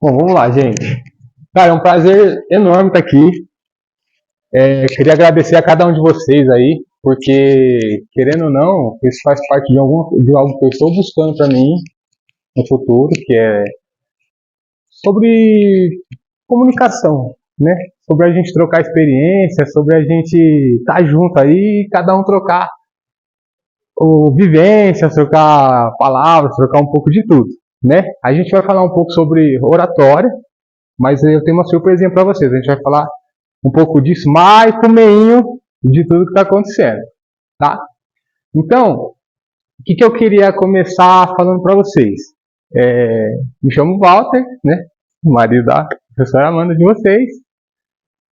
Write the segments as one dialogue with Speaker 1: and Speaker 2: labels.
Speaker 1: Bom, vamos lá, gente. Cara, é um prazer enorme estar aqui. Queria agradecer a cada um de vocês aí, porque, querendo ou não, isso faz parte de algo que eu estou buscando para mim no futuro, que é sobre comunicação, né? Sobre a gente trocar experiência, sobre a gente estar junto aí, cada um trocar vivências, trocar palavras, trocar um pouco de tudo, né? A gente vai falar um pouco sobre oratória, mas eu tenho uma surpresinha para vocês. A gente vai falar um pouco disso mais pro meinho de tudo que está acontecendo, tá? Então, o que eu queria começar falando para vocês? Me chamo Walter, né? O marido da professora Amanda de vocês.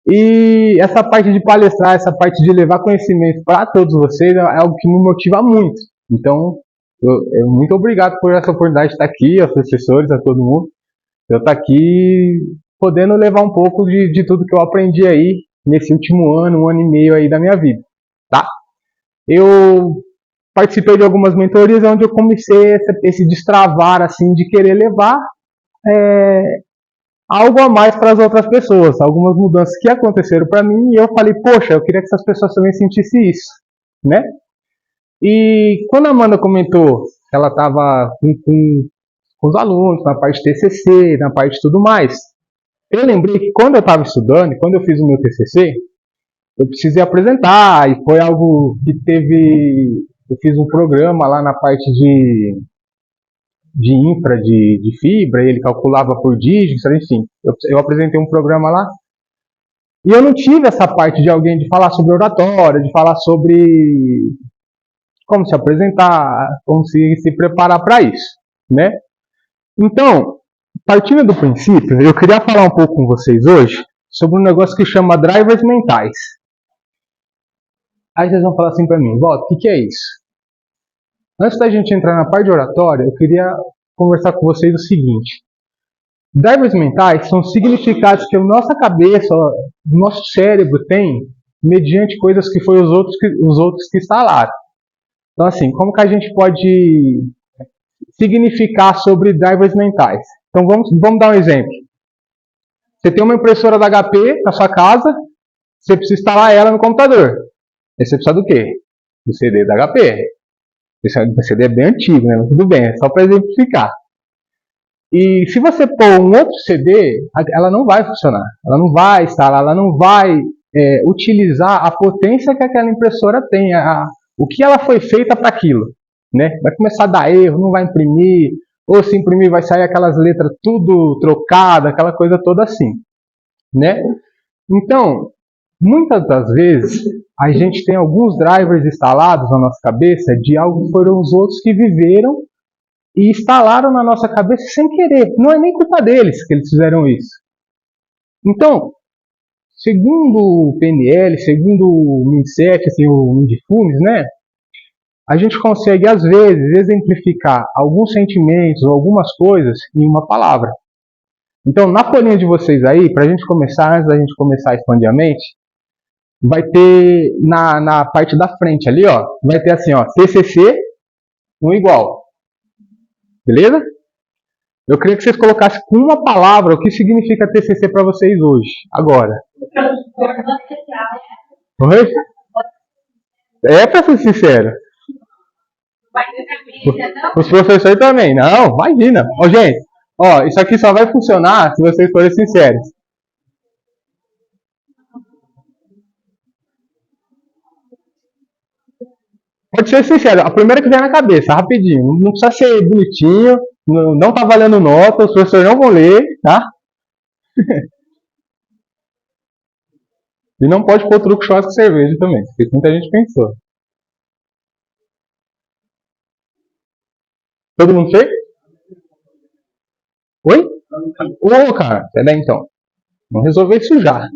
Speaker 1: E essa parte de palestrar, essa parte de levar conhecimento para todos vocês é algo que me motiva muito. Então, muito obrigado por essa oportunidade de estar aqui, aos professores, a todo mundo. Eu estar aqui podendo levar um pouco de tudo que eu aprendi aí nesse último ano, um ano e meio aí da minha vida, tá? Eu participei de algumas mentorias onde eu comecei esse destravar, assim, de querer levar algo a mais para as outras pessoas, algumas mudanças que aconteceram para mim e eu falei, poxa, eu queria que essas pessoas também sentissem isso, né? E quando a Amanda comentou que ela estava com os alunos, na parte de TCC, na parte de tudo mais, eu lembrei que quando eu estava estudando, quando eu fiz o meu TCC, eu precisei apresentar, e foi algo que teve... Eu fiz um programa lá na parte de infra, de fibra, e ele calculava por dígitos, enfim. Eu apresentei um programa lá, e eu não tive essa parte de alguém de falar sobre oratória, de falar sobre como se apresentar, como se preparar para isso, né? Então, partindo do princípio, eu queria falar um pouco com vocês hoje sobre um negócio que chama drivers mentais. Aí vocês vão falar assim para mim, Walter, o que é isso? Antes da gente entrar na parte de oratória, eu queria conversar com vocês o seguinte. Drivers mentais são significados que a nossa cabeça, o nosso cérebro tem mediante coisas que foi os outros que instalaram. Então, assim, como que a gente pode significar sobre drivers mentais? Então, vamos dar um exemplo. Você tem uma impressora da HP na sua casa, você precisa instalar ela no computador. Aí você precisa do quê? Do CD da HP. Esse CD é bem antigo, né? Mas tudo bem, é só para exemplificar. E se você pôr um outro CD, ela não vai funcionar. Ela não vai instalar, ela não vai utilizar a potência que aquela impressora tem, o que ela foi feita para aquilo, né? Vai começar a dar erro, não vai imprimir, ou se imprimir vai sair aquelas letras tudo trocada, aquela coisa toda assim, né? Então, muitas das vezes, a gente tem alguns drivers instalados na nossa cabeça de algo que foram os outros que viveram e instalaram na nossa cabeça sem querer. Não é nem culpa deles que eles fizeram isso. Então, segundo o PNL, segundo o Mindset, assim, o Mindfulness, né? A gente consegue, às vezes, exemplificar alguns sentimentos ou algumas coisas em uma palavra. Então, na folhinha de vocês aí, para a gente começar, antes da gente começar a expandir a mente, vai ter na parte da frente ali, ó, vai ter assim, ó, TCC, um igual. Beleza? Eu queria que vocês colocassem com uma palavra o que significa TCC para vocês hoje, agora. Oi? É para ser sincero. Os professores também. Não, imagina. Ó, gente, ó, isso aqui só vai funcionar se vocês forem sinceros. Pode ser sincero, a primeira que vem na cabeça, rapidinho. Não precisa ser bonitinho, não tá valendo nota, os professores não vão ler, tá? E não pode pôr truco churrasco com cerveja também, porque muita gente pensou. Todo mundo fez? Oi? Ô, cara, peraí então. Vamos resolver isso já.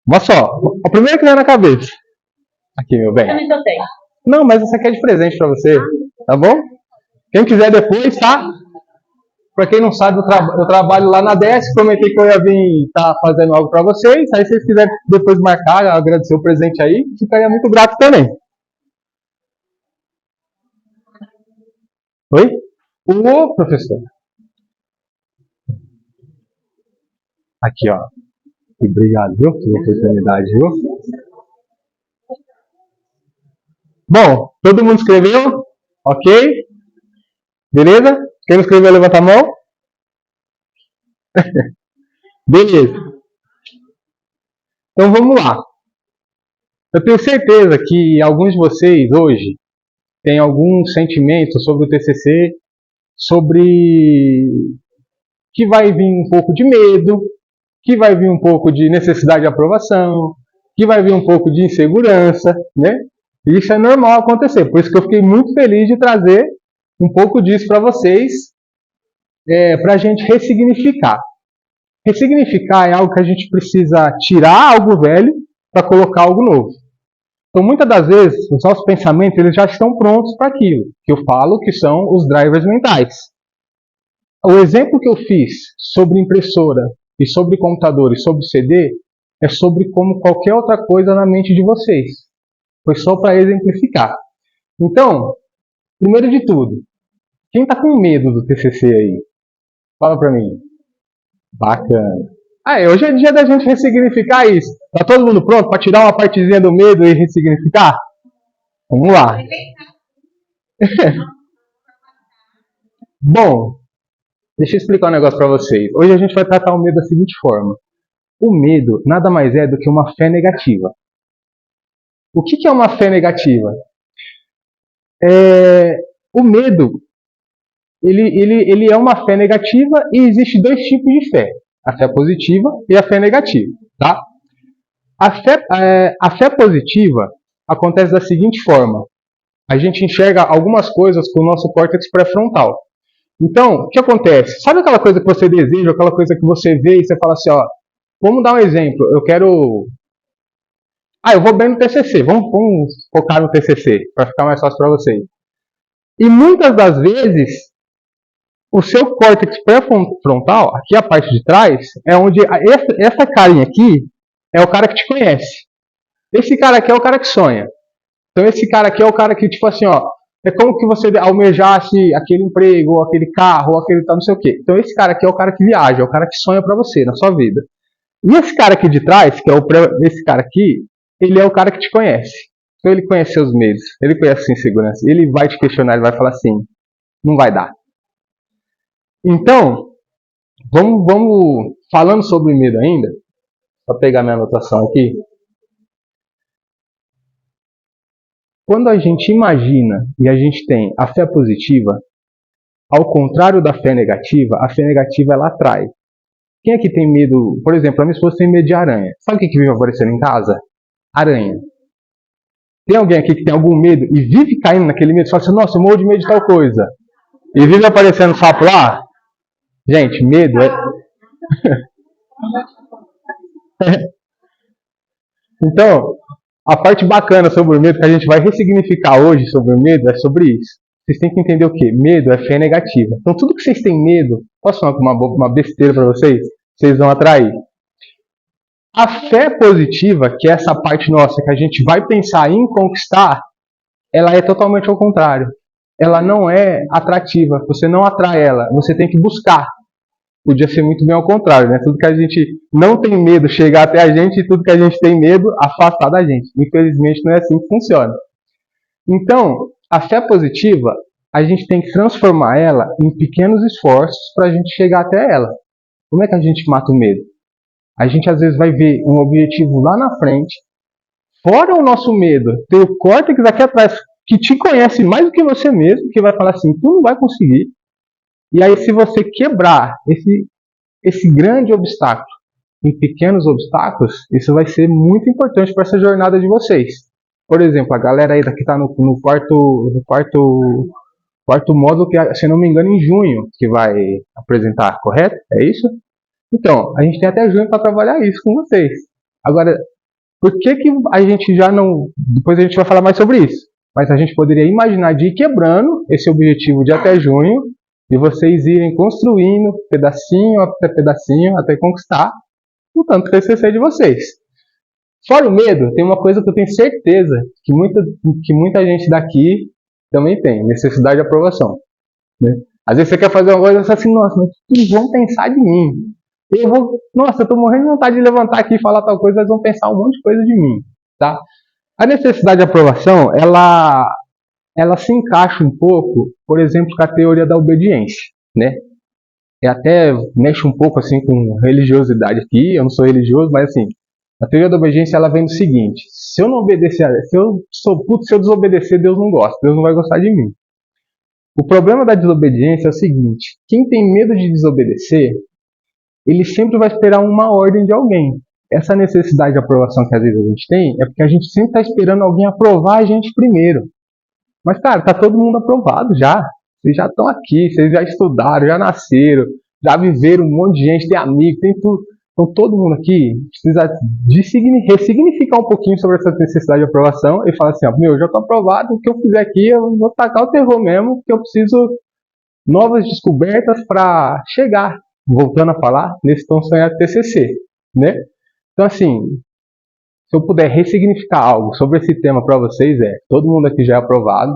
Speaker 1: Olha só, a primeira que vem na cabeça. Aqui, meu bem. Não, mas essa aqui é de presente pra você, tá bom? Quem quiser depois, tá? Pra quem não sabe, eu trabalho lá na DS, prometei que eu ia vir estar fazendo algo pra vocês. Aí se vocês quiserem depois marcar, agradecer o presente aí, ficaria muito grato também. Oi? Ô, professor. Aqui, ó. Obrigado, viu, pela oportunidade, viu? Bom, todo mundo escreveu? Ok? Beleza? Quem não escreveu, levanta a mão. Beleza. Então vamos lá. Eu tenho certeza que alguns de vocês hoje têm algum sentimento sobre o TCC, sobre que vai vir um pouco de medo, que vai vir um pouco de necessidade de aprovação, que vai vir um pouco de insegurança, né? Isso é normal acontecer. Por isso que eu fiquei muito feliz de trazer um pouco disso para vocês, para a gente ressignificar. Ressignificar é algo que a gente precisa tirar algo velho para colocar algo novo. Então, muitas das vezes, os nossos pensamentos eles já estão prontos para aquilo, que eu falo que são os drivers mentais. O exemplo que eu fiz sobre impressora e sobre computador e sobre CD é sobre como qualquer outra coisa na mente de vocês. Foi só para exemplificar. Então, primeiro de tudo, quem está com medo do TCC aí? Fala para mim. Bacana. Hoje é dia da gente ressignificar isso. Tá todo mundo pronto para tirar uma partezinha do medo e ressignificar? Vamos lá. Bom, deixa eu explicar um negócio para vocês. Hoje a gente vai tratar o medo da seguinte forma. O medo nada mais é do que uma fé negativa. O que é uma fé negativa? O medo, ele é uma fé negativa e existe dois tipos de fé. A fé positiva e a fé negativa, tá? A fé positiva acontece da seguinte forma. A gente enxerga algumas coisas com o nosso córtex pré-frontal. Então, o que acontece? Sabe aquela coisa que você deseja, aquela coisa que você vê e você fala assim, ó, vamos dar um exemplo, eu vou bem no TCC, vamos focar no TCC, para ficar mais fácil para vocês. E muitas das vezes, o seu córtex pré-frontal, aqui a parte de trás, é onde essa carinha aqui é o cara que te conhece. Esse cara aqui é o cara que sonha. Então esse cara aqui é o cara que, tipo assim, ó, é como que você almejasse aquele emprego, ou aquele carro, ou aquele tal, não sei o quê. Então esse cara aqui é o cara que viaja, é o cara que sonha pra você, na sua vida. E esse cara aqui de trás, que é esse cara aqui, ele é o cara que te conhece. Então ele conhece seus medos, ele conhece sua insegurança, ele vai te questionar, ele vai falar assim, não vai dar. Então, vamos falando sobre medo ainda, para pegar minha anotação aqui. Quando a gente imagina e a gente tem a fé positiva, ao contrário da fé negativa, a fé negativa ela atrai. Quem é que tem medo? Por exemplo, a minha esposa tem medo de aranha. Sabe o que vive aparecendo em casa? Aranha. Tem alguém aqui que tem algum medo e vive caindo naquele medo? Fala assim, nossa, eu morro de medo de tal coisa. E vive aparecendo sapo lá? Gente, medo é... Então, a parte bacana sobre o medo que a gente vai ressignificar hoje sobre o medo é sobre isso. Vocês têm que entender o quê? Medo é fé negativa. Então, tudo que vocês têm medo, posso falar uma besteira para vocês? Vocês vão atrair. A fé positiva, que é essa parte nossa que a gente vai pensar em conquistar, ela é totalmente ao contrário. Ela não é atrativa. Você não atrai ela. Você tem que buscar. Podia ser muito bem ao contrário, né? Tudo que a gente não tem medo chegar até a gente e tudo que a gente tem medo afastar da gente. Infelizmente não é assim que funciona. Então, a fé positiva, a gente tem que transformar ela em pequenos esforços para a gente chegar até ela. Como é que a gente mata o medo? A gente às vezes vai ver um objetivo lá na frente, fora o nosso medo, tem o córtex aqui atrás que te conhece mais do que você mesmo, que vai falar assim, tu não vai conseguir. E aí, se você quebrar esse grande obstáculo em pequenos obstáculos, isso vai ser muito importante para essa jornada de vocês. Por exemplo, a galera aí que está no quarto módulo, que se não me engano, em junho, que vai apresentar, correto? É isso? Então, a gente tem até junho para trabalhar isso com vocês. Agora, por que a gente já não... Depois a gente vai falar mais sobre isso. Mas a gente poderia imaginar de ir quebrando esse objetivo de até junho, e vocês irem construindo pedacinho até conquistar o tanto TCC de vocês. Fora o medo, tem uma coisa que eu tenho certeza que muita gente daqui também tem, necessidade de aprovação. Né? Às vezes você quer fazer uma coisa e você assim, nossa, mas o que vão pensar de mim? Nossa, eu tô morrendo de vontade de levantar aqui e falar tal coisa, eles vão pensar um monte de coisa de mim, tá? A necessidade de aprovação, ela se encaixa um pouco, por exemplo, com a teoria da obediência, né? E até mexe um pouco assim com religiosidade aqui, eu não sou religioso, mas assim, a teoria da obediência ela vem do seguinte: se eu não obedecer, se eu desobedecer, Deus não gosta, Deus não vai gostar de mim. O problema da desobediência é o seguinte: quem tem medo de desobedecer, ele sempre vai esperar uma ordem de alguém. Essa necessidade de aprovação que às vezes a gente tem é porque a gente sempre está esperando alguém aprovar a gente primeiro. Mas, cara, tá todo mundo aprovado já. Vocês já estão aqui, vocês já estudaram, já nasceram, já viveram um monte de gente, tem amigo, tem tudo. Então, todo mundo aqui precisa ressignificar um pouquinho sobre essa necessidade de aprovação e falar assim: ó, meu, eu já estou aprovado, o que eu fizer aqui, eu vou tacar o terror mesmo, porque eu preciso novas descobertas para chegar, voltando a falar, nesse tão sonhado TCC, né? Então, assim, se eu puder ressignificar algo sobre esse tema para vocês, todo mundo aqui já é aprovado.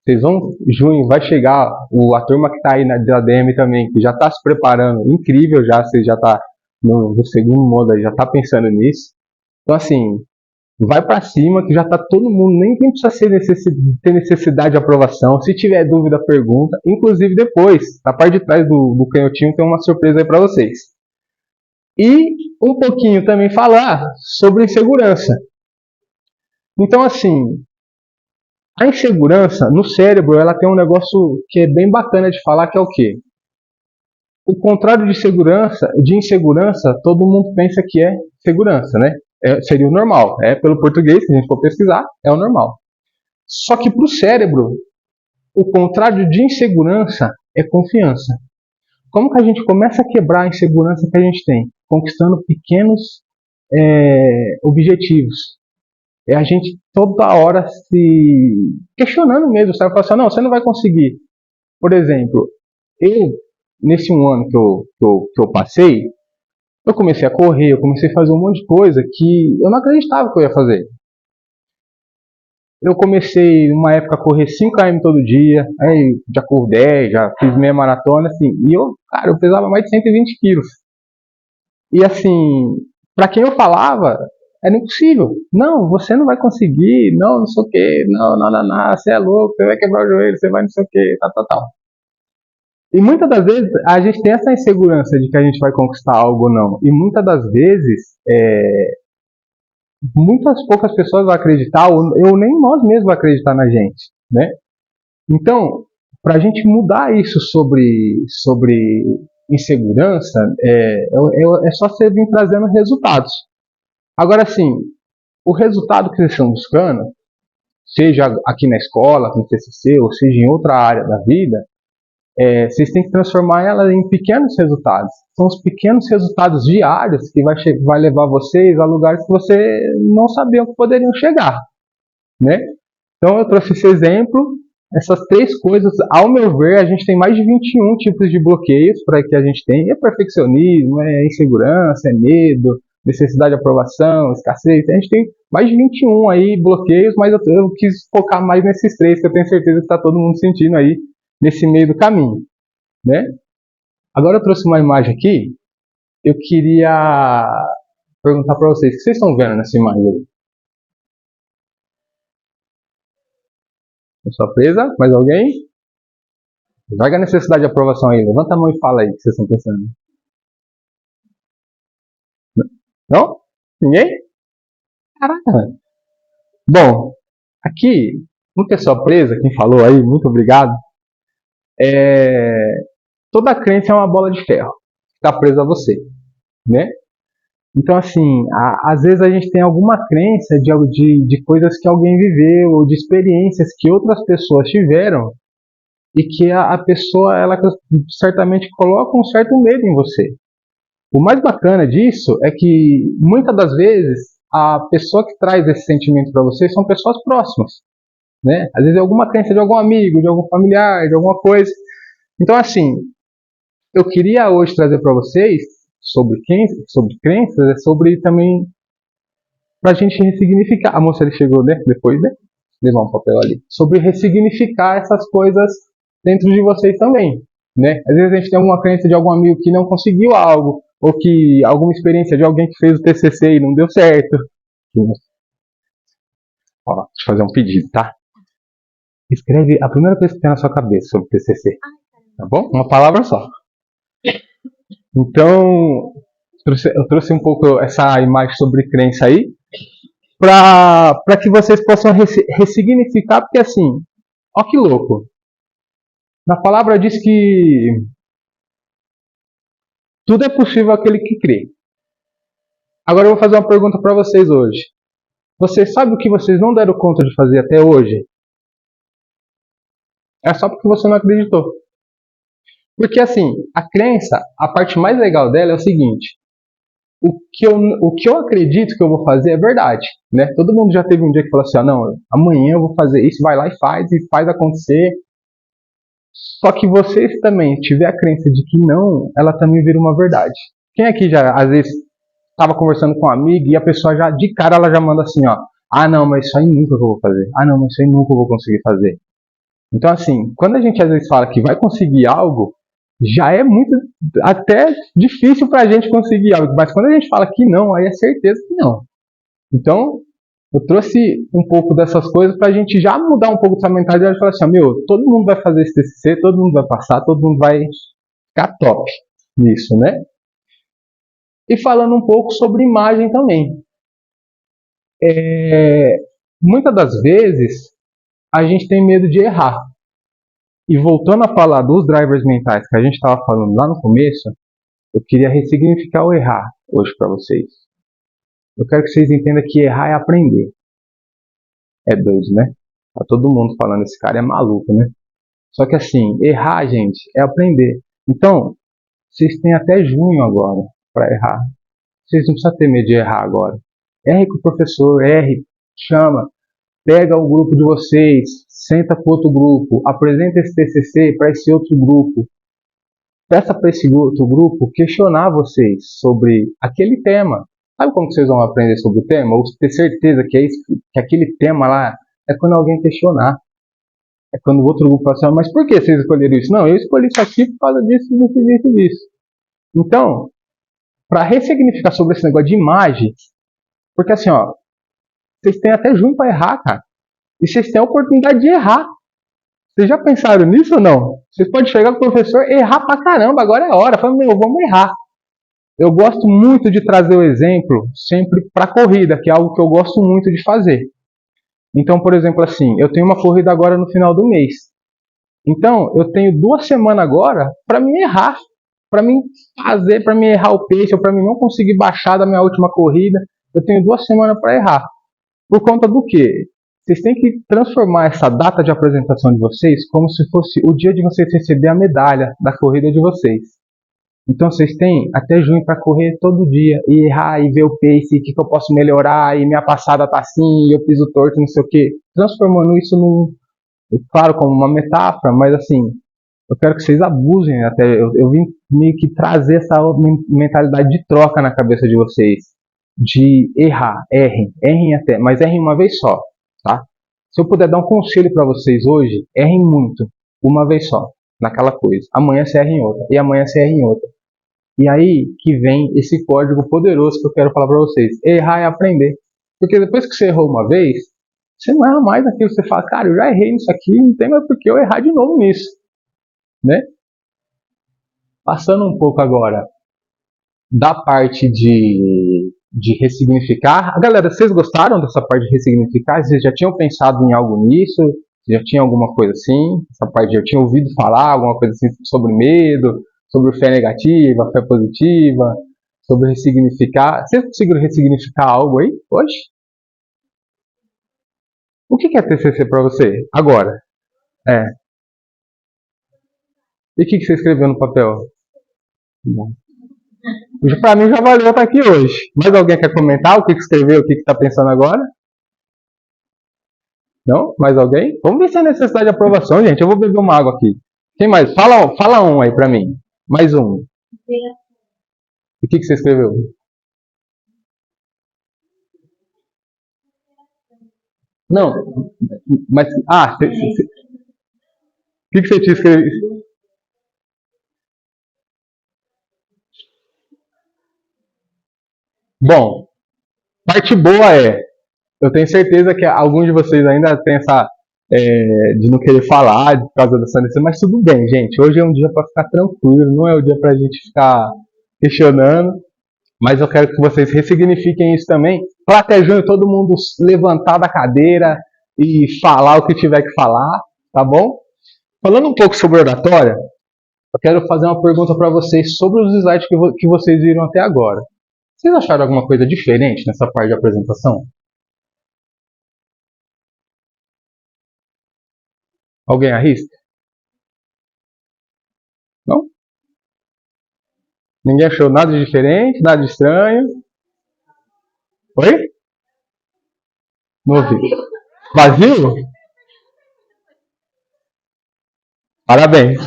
Speaker 1: Vocês vão, junho, vai chegar a turma que está aí na ADM também, que já está se preparando, incrível já, vocês já tá no segundo modo, já está pensando nisso. Então, assim, vai para cima, que já está todo mundo, nem precisa ter necessidade de aprovação. Se tiver dúvida, pergunta. Inclusive depois, na parte de trás do canhotinho, tem uma surpresa aí para vocês. E um pouquinho também falar sobre insegurança. Então, assim, a insegurança no cérebro, ela tem um negócio que é bem bacana de falar, que é o quê? O contrário de insegurança, todo mundo pensa que é segurança, né? Seria o normal. Pelo português, se a gente for pesquisar, é o normal. Só que para o cérebro, o contrário de insegurança é confiança. Como que a gente começa a quebrar a insegurança que a gente tem? Conquistando pequenos objetivos. É a gente toda hora se questionando mesmo, sabe? Falando assim, não, você não vai conseguir. Por exemplo, nesse um ano que eu passei, eu comecei a correr, eu comecei a fazer um monte de coisa que eu não acreditava que eu ia fazer. Eu comecei, numa época, a correr 5 km todo dia, aí já corro 10, já fiz meia maratona, assim, e eu pesava mais de 120 quilos. E assim, para quem eu falava, era impossível. Não, você não vai conseguir, não sei o que, não, você é louco, você vai quebrar o joelho, você vai não sei o que, tal. E muitas das vezes a gente tem essa insegurança de que a gente vai conquistar algo ou não. E muitas das vezes, muitas poucas pessoas vão acreditar, ou nem nós mesmos vamos acreditar na gente, né? Então, para a gente mudar isso sobre insegurança, é só você vir trazendo resultados. Agora, sim, o resultado que vocês estão buscando, seja aqui na escola, no TCC, ou seja em outra área da vida, vocês têm que transformar ela em pequenos resultados. São os pequenos resultados diários que vai levar vocês a lugares que você não sabia que poderiam chegar, né? Então, eu trouxe esse exemplo. Essas 3 coisas, ao meu ver, a gente tem mais de 21 tipos de bloqueios para que a gente tem. É perfeccionismo, é insegurança, é medo, necessidade de aprovação, escassez. A gente tem mais de 21 aí bloqueios, mas eu quis focar mais nesses 3 que eu tenho certeza que está todo mundo sentindo aí nesse meio do caminho, né? Agora eu trouxe uma imagem aqui. Eu queria perguntar para vocês, o que vocês estão vendo nessa imagem aí? Pessoa presa? Mais alguém? Vai a necessidade de aprovação aí. Levanta a mão e fala aí o que vocês estão pensando. Não? Ninguém? Caraca. Bom, aqui, uma pessoa presa, quem falou aí, muito obrigado. Toda crença é uma bola de ferro que está presa a você, né? Então, assim, às vezes a gente tem alguma crença de coisas que alguém viveu, ou de experiências que outras pessoas tiveram, e que a pessoa, ela certamente coloca um certo medo em você. O mais bacana disso é que, muitas das vezes, a pessoa que traz esse sentimento para você são pessoas próximas, né? Às vezes é alguma crença de algum amigo, de algum familiar, de alguma coisa. Então, assim, eu queria hoje trazer para vocês sobre crenças, sobre também para a gente ressignificar. A moça ele chegou, né? Depois, né? Levar um papel ali. Sobre ressignificar essas coisas dentro de vocês também, né? Às vezes a gente tem alguma crença de algum amigo que não conseguiu algo, ou que alguma experiência de alguém que fez o TCC e não deu certo. Ó, deixa eu fazer um pedido, tá? Escreve a primeira coisa que tem na sua cabeça sobre o TCC, tá bom? Uma palavra só. Então, eu trouxe um pouco essa imagem sobre crença aí, para que vocês possam ressignificar, porque assim, ó que louco. Na palavra diz que tudo é possível àquele que crê. Agora eu vou fazer uma pergunta para vocês hoje. Vocês sabem o que vocês não deram conta de fazer até hoje? É só porque você não acreditou. Porque assim, a crença, a parte mais legal dela é o seguinte: o que eu acredito que eu vou fazer é verdade, né? Todo mundo já teve um dia que falou assim: não, amanhã eu vou fazer isso, vai lá e faz acontecer. Só que vocês também tiver a crença de que não, ela também vira uma verdade. Quem aqui já, às vezes, estava conversando com um amigo e a pessoa já, de cara, ela já manda assim, ó: ah, não, mas isso aí nunca que eu vou fazer. Ah, não, mas isso aí nunca eu vou conseguir fazer. Então, assim, quando a gente às vezes fala que vai conseguir algo, já é muito, até difícil pra gente conseguir algo. Mas quando a gente fala que não, aí é certeza que não. Então, eu trouxe um pouco dessas coisas pra gente já mudar um pouco dessa mentalidade e falar assim: meu, todo mundo vai fazer esse TCC, todo mundo vai passar, todo mundo vai ficar top nisso, né? E falando um pouco sobre imagem também. Muitas das vezes, a gente tem medo de errar. E voltando a falar dos drivers mentais que a gente estava falando lá no começo, eu queria ressignificar o errar hoje para vocês. Eu quero que vocês entendam que errar é aprender. É doido, né? Tá todo mundo falando, esse cara é maluco, né? Só que assim, errar, gente, é aprender. Então, vocês têm até junho agora para errar. Vocês não precisam ter medo de errar agora. Erre com o professor, erre, chama, pega o grupo de vocês, senta com outro grupo, apresenta esse TCC para esse outro grupo. Peça para esse outro grupo questionar vocês sobre aquele tema. Sabe como vocês vão aprender sobre o tema? Ou ter certeza que é isso, que aquele tema lá é quando alguém questionar. É quando o outro grupo fala assim: mas por que vocês escolheram isso? Não, eu escolhi isso aqui por causa disso, disso, disso, disso. Então, para ressignificar sobre esse negócio de imagem, porque assim, ó, vocês têm até junho para errar, cara. E vocês têm a oportunidade de errar. Vocês já pensaram nisso ou não? Vocês podem chegar com o professor e errar pra caramba, agora é a hora. Fala, meu, vamos errar. Eu gosto muito de trazer o exemplo sempre para corrida, que é algo que eu gosto muito de fazer. Então, por exemplo, assim, eu tenho uma corrida agora no final do mês. Então, eu tenho 2 semanas agora para me errar, para mim fazer, para me errar o pace, ou para mim não conseguir baixar da minha última corrida. Eu tenho 2 semanas para errar. Por conta do quê? Vocês têm que transformar essa data de apresentação de vocês como se fosse o dia de vocês receber a medalha da corrida de vocês. Então vocês têm até junho para correr todo dia e errar e ver o pace, o que eu posso melhorar, e minha passada tá assim, e eu piso torto, não sei o quê. Transformando isso num, claro, como uma metáfora, mas assim, eu quero que vocês abusem até. Eu vim meio que trazer essa mentalidade de troca na cabeça de vocês. De errar, errem até, mas errem uma vez só, tá? Se eu puder dar um conselho para vocês hoje, errem muito, uma vez só, naquela coisa. Amanhã você erra em outra, e amanhã você erra em outra. E aí que vem esse código poderoso que eu quero falar para vocês. Errar é aprender. Porque depois que você errou uma vez, você não erra mais naquilo. Você fala, cara, eu já errei nisso aqui, não tem mais por que eu errar de novo nisso, né? Passando um pouco agora da parte de ressignificar. Galera, vocês gostaram dessa parte de ressignificar? Vocês já tinham pensado em algo nisso? Já tinha alguma coisa assim? Essa parte já tinha ouvido falar alguma coisa assim sobre medo, sobre fé negativa, fé positiva, sobre ressignificar? Vocês conseguiram ressignificar algo aí hoje? O que é TCC para você agora? É. E o que você escreveu no papel? Bom. Para mim já valeu estar aqui hoje. Mais alguém quer comentar o que escreveu, o que está pensando agora? Não? Mais alguém? Vamos ver se é necessidade de aprovação, gente. Eu vou beber uma água aqui. Quem mais? Fala um aí pra mim. Mais um. E o que você escreveu? Não, mas. Ah, o que você tinha escrevido? Bom, parte boa é, eu tenho certeza que alguns de vocês ainda tem essa de não querer falar por causa dessa licença, mas tudo bem, gente. Hoje é um dia para ficar tranquilo, não é o dia para a gente ficar questionando, mas eu quero que vocês ressignifiquem isso também, para até junho todo mundo levantar da cadeira e falar o que tiver que falar, tá bom? Falando um pouco sobre oratória, eu quero fazer uma pergunta para vocês sobre os slides que vocês viram até agora. Vocês acharam alguma coisa diferente nessa parte de apresentação? Alguém arrisca? Não? Ninguém achou nada de diferente, nada de estranho? Oi? Não ouvi. Vazio? Parabéns.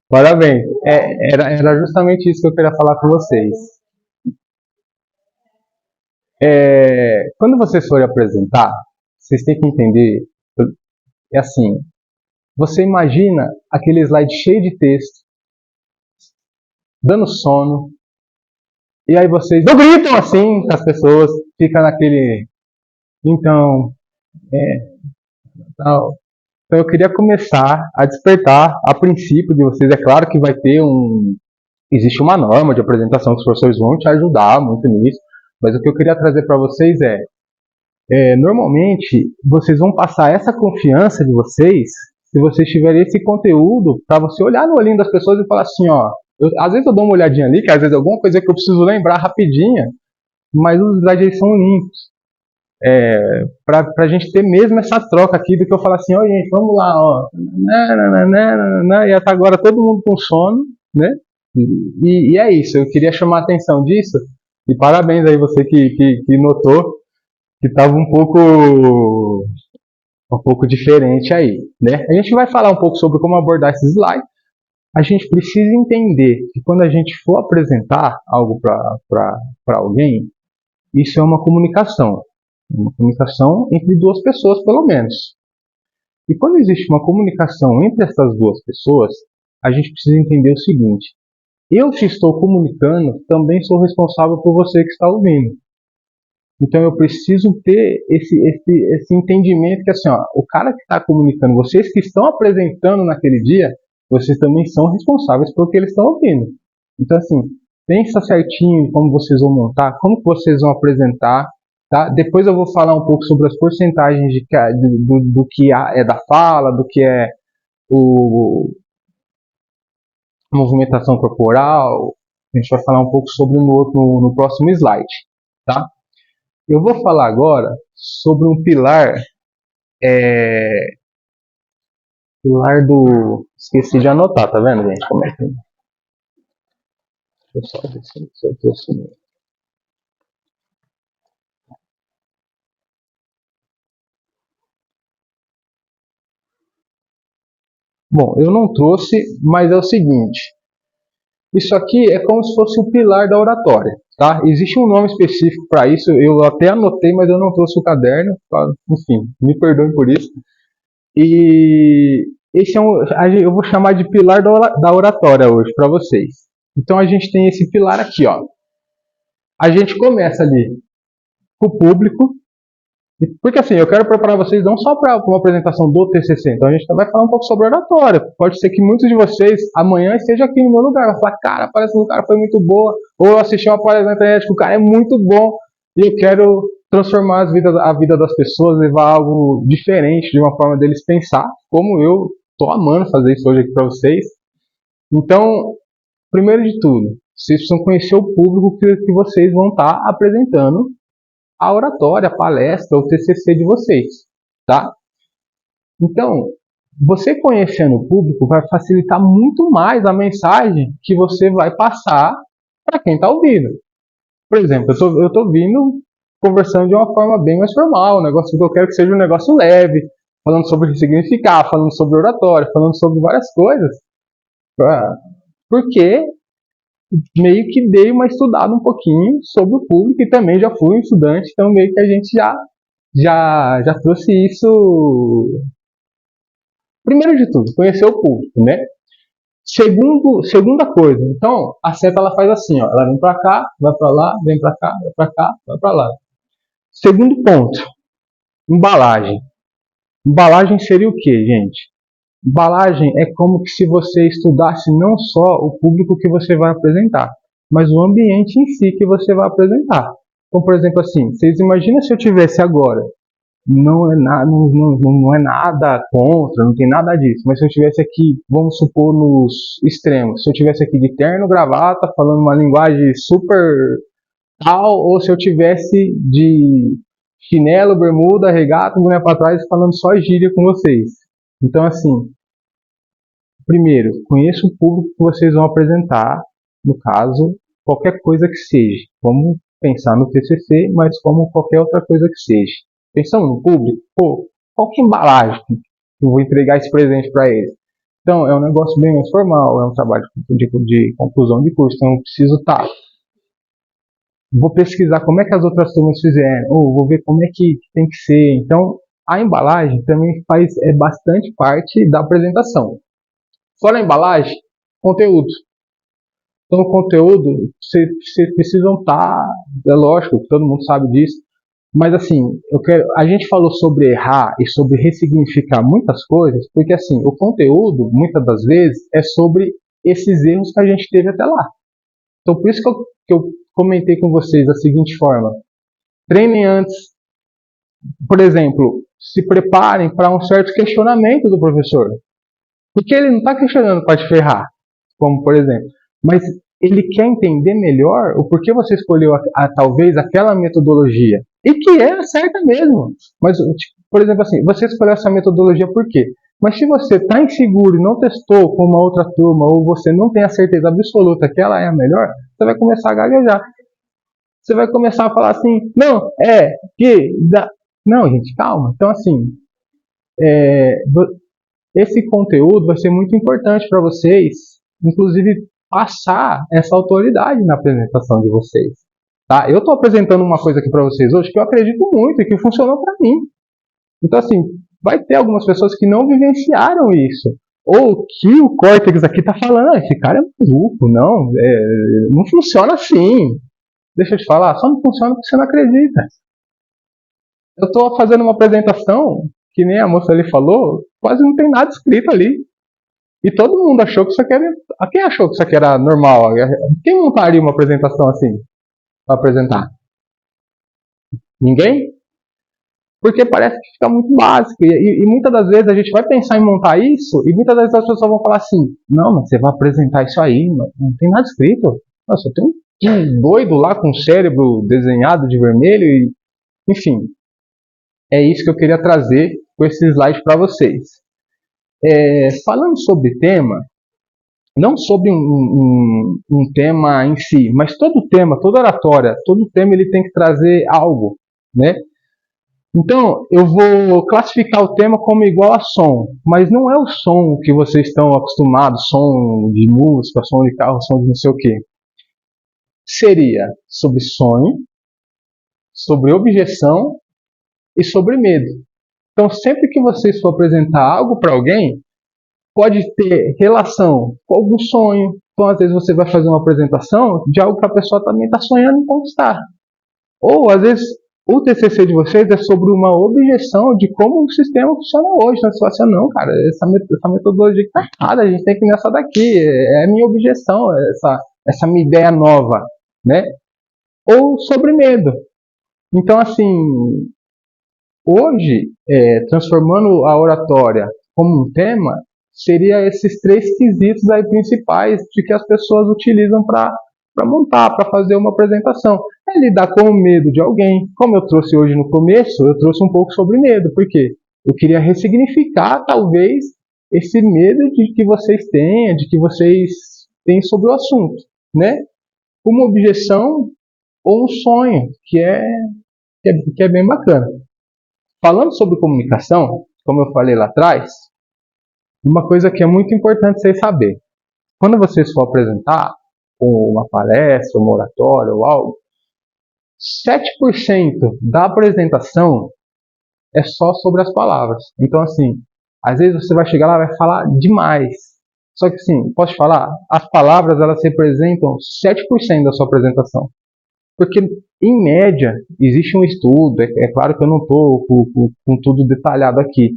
Speaker 1: Parabéns. Era justamente isso que eu queria falar com vocês. Quando vocês forem apresentar, vocês têm que entender, é assim, você imagina aquele slide cheio de texto, dando sono, e aí vocês não gritam assim com as pessoas, fica naquele, então, tal. Então eu queria começar a despertar a princípio de vocês. É claro que vai ter existe uma norma de apresentação que os professores vão te ajudar muito nisso, mas o que eu queria trazer para vocês normalmente vocês vão passar essa confiança de vocês se vocês tiverem esse conteúdo para você olhar no olhinho das pessoas e falar assim, ó, às vezes eu dou uma olhadinha ali, que às vezes é alguma coisa que eu preciso lembrar rapidinha, mas os slides são limpos. Para a gente ter mesmo essa troca aqui do que eu falar assim, ó, gente, vamos lá, ó, e até agora todo mundo com sono, né? E é isso, eu queria chamar a atenção disso, e parabéns aí você que notou que estava um pouco diferente aí, né? A gente vai falar um pouco sobre como abordar esses slides. A gente precisa entender que quando a gente for apresentar algo para alguém, isso é uma comunicação entre duas pessoas, pelo menos. E quando existe uma comunicação entre essas duas pessoas, a gente precisa entender o seguinte: eu que estou comunicando também sou responsável por você que está ouvindo. Então eu preciso ter esse entendimento que assim, ó, o cara que está comunicando, vocês que estão apresentando naquele dia, vocês também são responsáveis pelo que eles estão ouvindo. Então assim, pensa certinho como vocês vão montar, como que vocês vão apresentar, tá? Depois eu vou falar um pouco sobre as porcentagens do que é da fala, do que é o movimentação corporal. A gente vai falar um pouco sobre no próximo slide, tá? Eu vou falar agora sobre um pilar, pilar do... Esqueci de anotar, tá vendo, gente? Como é que... Deixa eu só ver se eu trouxe. Bom, eu não trouxe, mas é o seguinte. Isso aqui é como se fosse o pilar da oratória, tá? Existe um nome específico para isso, eu até anotei, mas eu não trouxe o caderno, tá? Enfim, me perdoem por isso. E esse eu vou chamar de pilar da oratória hoje para vocês. Então a gente tem esse pilar aqui, ó. A gente começa ali com o público, porque assim, eu quero preparar vocês não só para uma apresentação do TCC, então a gente vai falar um pouco sobre oratória. Pode ser que muitos de vocês amanhã estejam aqui no meu lugar, vai falar, cara, a palestra do cara foi muito boa, ou eu assisti uma palestra na internet que o cara é muito bom, e eu quero transformar a vida das pessoas, levar algo diferente de uma forma deles pensar, como eu tô amando fazer isso hoje aqui para vocês. Então, primeiro de tudo, vocês precisam conhecer o público que vocês vão estar apresentando a oratória, a palestra, o TCC de vocês, tá? Então, você conhecendo o público vai facilitar muito mais a mensagem que você vai passar para quem está ouvindo. Por exemplo, eu tô vindo conversando de uma forma bem mais formal, um negócio que eu quero que seja um negócio leve, falando sobre significar, falando sobre oratória, falando sobre várias coisas, porque meio que dei uma estudada um pouquinho sobre o público e também já fui um estudante, então meio que a gente já trouxe isso Primeiro de tudo, conhecer o público, né? Segunda coisa, então a seta ela faz assim, ó, ela vem para cá, vai para lá, vem para cá, vai para cá, vai para lá. Segundo ponto, embalagem. Embalagem seria o que, gente? Embalagem é como que se você estudasse não só o público que você vai apresentar, mas o ambiente em si que você vai apresentar. Então, por exemplo, assim, vocês imaginam se eu tivesse agora, não é nada contra, não tem nada disso, mas se eu tivesse aqui, vamos supor, nos extremos, se eu tivesse aqui de terno, gravata, falando uma linguagem super tal, ou se eu tivesse de chinelo, bermuda, regata, boné para trás, falando só gíria com vocês. Então, assim, primeiro, conheça o público que vocês vão apresentar, no caso, qualquer coisa que seja. Vamos pensar no TCC, mas como qualquer outra coisa que seja. Pensando no público, pô, qual que é a embalagem que eu vou entregar esse presente para eles? Então, é um negócio bem mais formal, é um trabalho de conclusão de curso, então eu preciso estar. Vou pesquisar como é que as outras turmas fizeram, ou vou ver como é que tem que ser. Então, a embalagem também faz bastante parte da apresentação. Fora a embalagem, conteúdo. Então, o conteúdo, vocês precisam estar, é lógico, todo mundo sabe disso, mas assim, a gente falou sobre errar e sobre ressignificar muitas coisas, porque assim, o conteúdo, muitas das vezes, é sobre esses erros que a gente teve até lá. Então, por isso que eu comentei com vocês da seguinte forma: treinem antes, por exemplo, se preparem para um certo questionamento do professor, porque ele não está questionando para te ferrar, como por exemplo, mas ele quer entender melhor o porquê você escolheu talvez aquela metodologia, e que é a certa mesmo. Mas, por exemplo, assim, você escolheu essa metodologia por quê? Mas se você está inseguro e não testou com uma outra turma, ou você não tem a certeza absoluta que ela é a melhor, você vai começar a gaguejar. Você vai começar a falar assim, não, não, gente, calma. Então, assim, é, esse conteúdo vai ser muito importante para vocês, inclusive passar essa autoridade na apresentação de vocês. Tá? Eu estou apresentando uma coisa aqui para vocês hoje que eu acredito muito e que funcionou para mim. Então, assim, vai ter algumas pessoas que não vivenciaram isso. Ou que o córtex aqui está falando, esse cara é maluco, não funciona assim. Deixa eu te falar, só não funciona porque você não acredita. Eu estou fazendo uma apresentação, que nem a moça ali falou, quase não tem nada escrito ali. E todo mundo achou que isso aqui era. Quem achou que isso aqui era normal? Quem montaria uma apresentação assim para apresentar? Ninguém? Porque parece que fica muito básico. E muitas das vezes a gente vai pensar em montar isso, e muitas das vezes as pessoas vão falar assim: não, mas você vai apresentar isso aí, não tem nada escrito. Nossa, tem um doido lá com o cérebro desenhado de vermelho, e enfim. É isso que eu queria trazer com esse slide para vocês. Falando sobre tema, não sobre um tema em si, mas todo tema, toda oratória, todo tema ele tem que trazer algo, né? Então, eu vou classificar o tema como igual a som, mas não é o som que vocês estão acostumados, som de música, som de carro, som de não sei o quê. Seria sobre sonho, sobre objeção e sobre medo. Então, sempre que vocês for apresentar algo para alguém, pode ter relação com algum sonho. Então, às vezes, você vai fazer uma apresentação de algo que a pessoa também está sonhando em conquistar. Ou, às vezes, o TCC de vocês é sobre uma objeção de como o sistema funciona hoje. Então, você fala assim, não, cara, essa metodologia está errada, a gente tem que ir nessa daqui. É a minha objeção, essa minha ideia nova, né? Ou sobre medo. Então, assim, hoje, transformando a oratória como um tema, seria esses três quesitos aí principais de que as pessoas utilizam para montar, para fazer uma apresentação. É lidar com o medo de alguém. Como eu trouxe hoje no começo, eu trouxe um pouco sobre medo, porque eu queria ressignificar, talvez, esse medo de que vocês têm, de que vocês têm sobre o assunto, né? Uma objeção ou um sonho, que é bem bacana. Falando sobre comunicação, como eu falei lá atrás, uma coisa que é muito importante vocês saberem. Quando vocês for apresentar uma palestra, uma oratória ou algo, 7% da apresentação é só sobre as palavras. Então, assim, Às vezes você vai chegar lá e vai falar demais. Só que assim, posso te falar? As palavras elas representam 7% da sua apresentação. Porque, em média, existe um estudo, é claro que eu não estou com tudo detalhado aqui,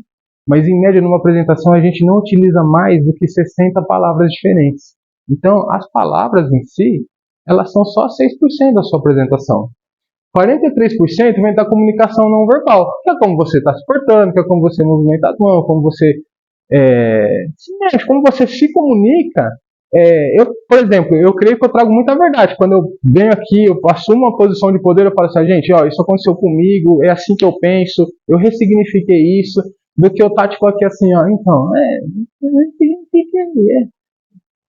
Speaker 1: mas em média, numa apresentação, a gente não utiliza mais do que 60 palavras diferentes. Então, as palavras em si, elas são só 6% da sua apresentação. 43% vem da comunicação não verbal, que é como você está se portando, que é como você movimenta as mãos, como você se mexe, como você se comunica. Por exemplo, eu creio que eu trago muita verdade. Quando eu venho aqui, eu assumo uma posição de poder, eu falo assim, gente, ó, isso aconteceu comigo, é assim que eu penso, eu ressignifiquei isso, do que eu tático aqui assim, ó, então,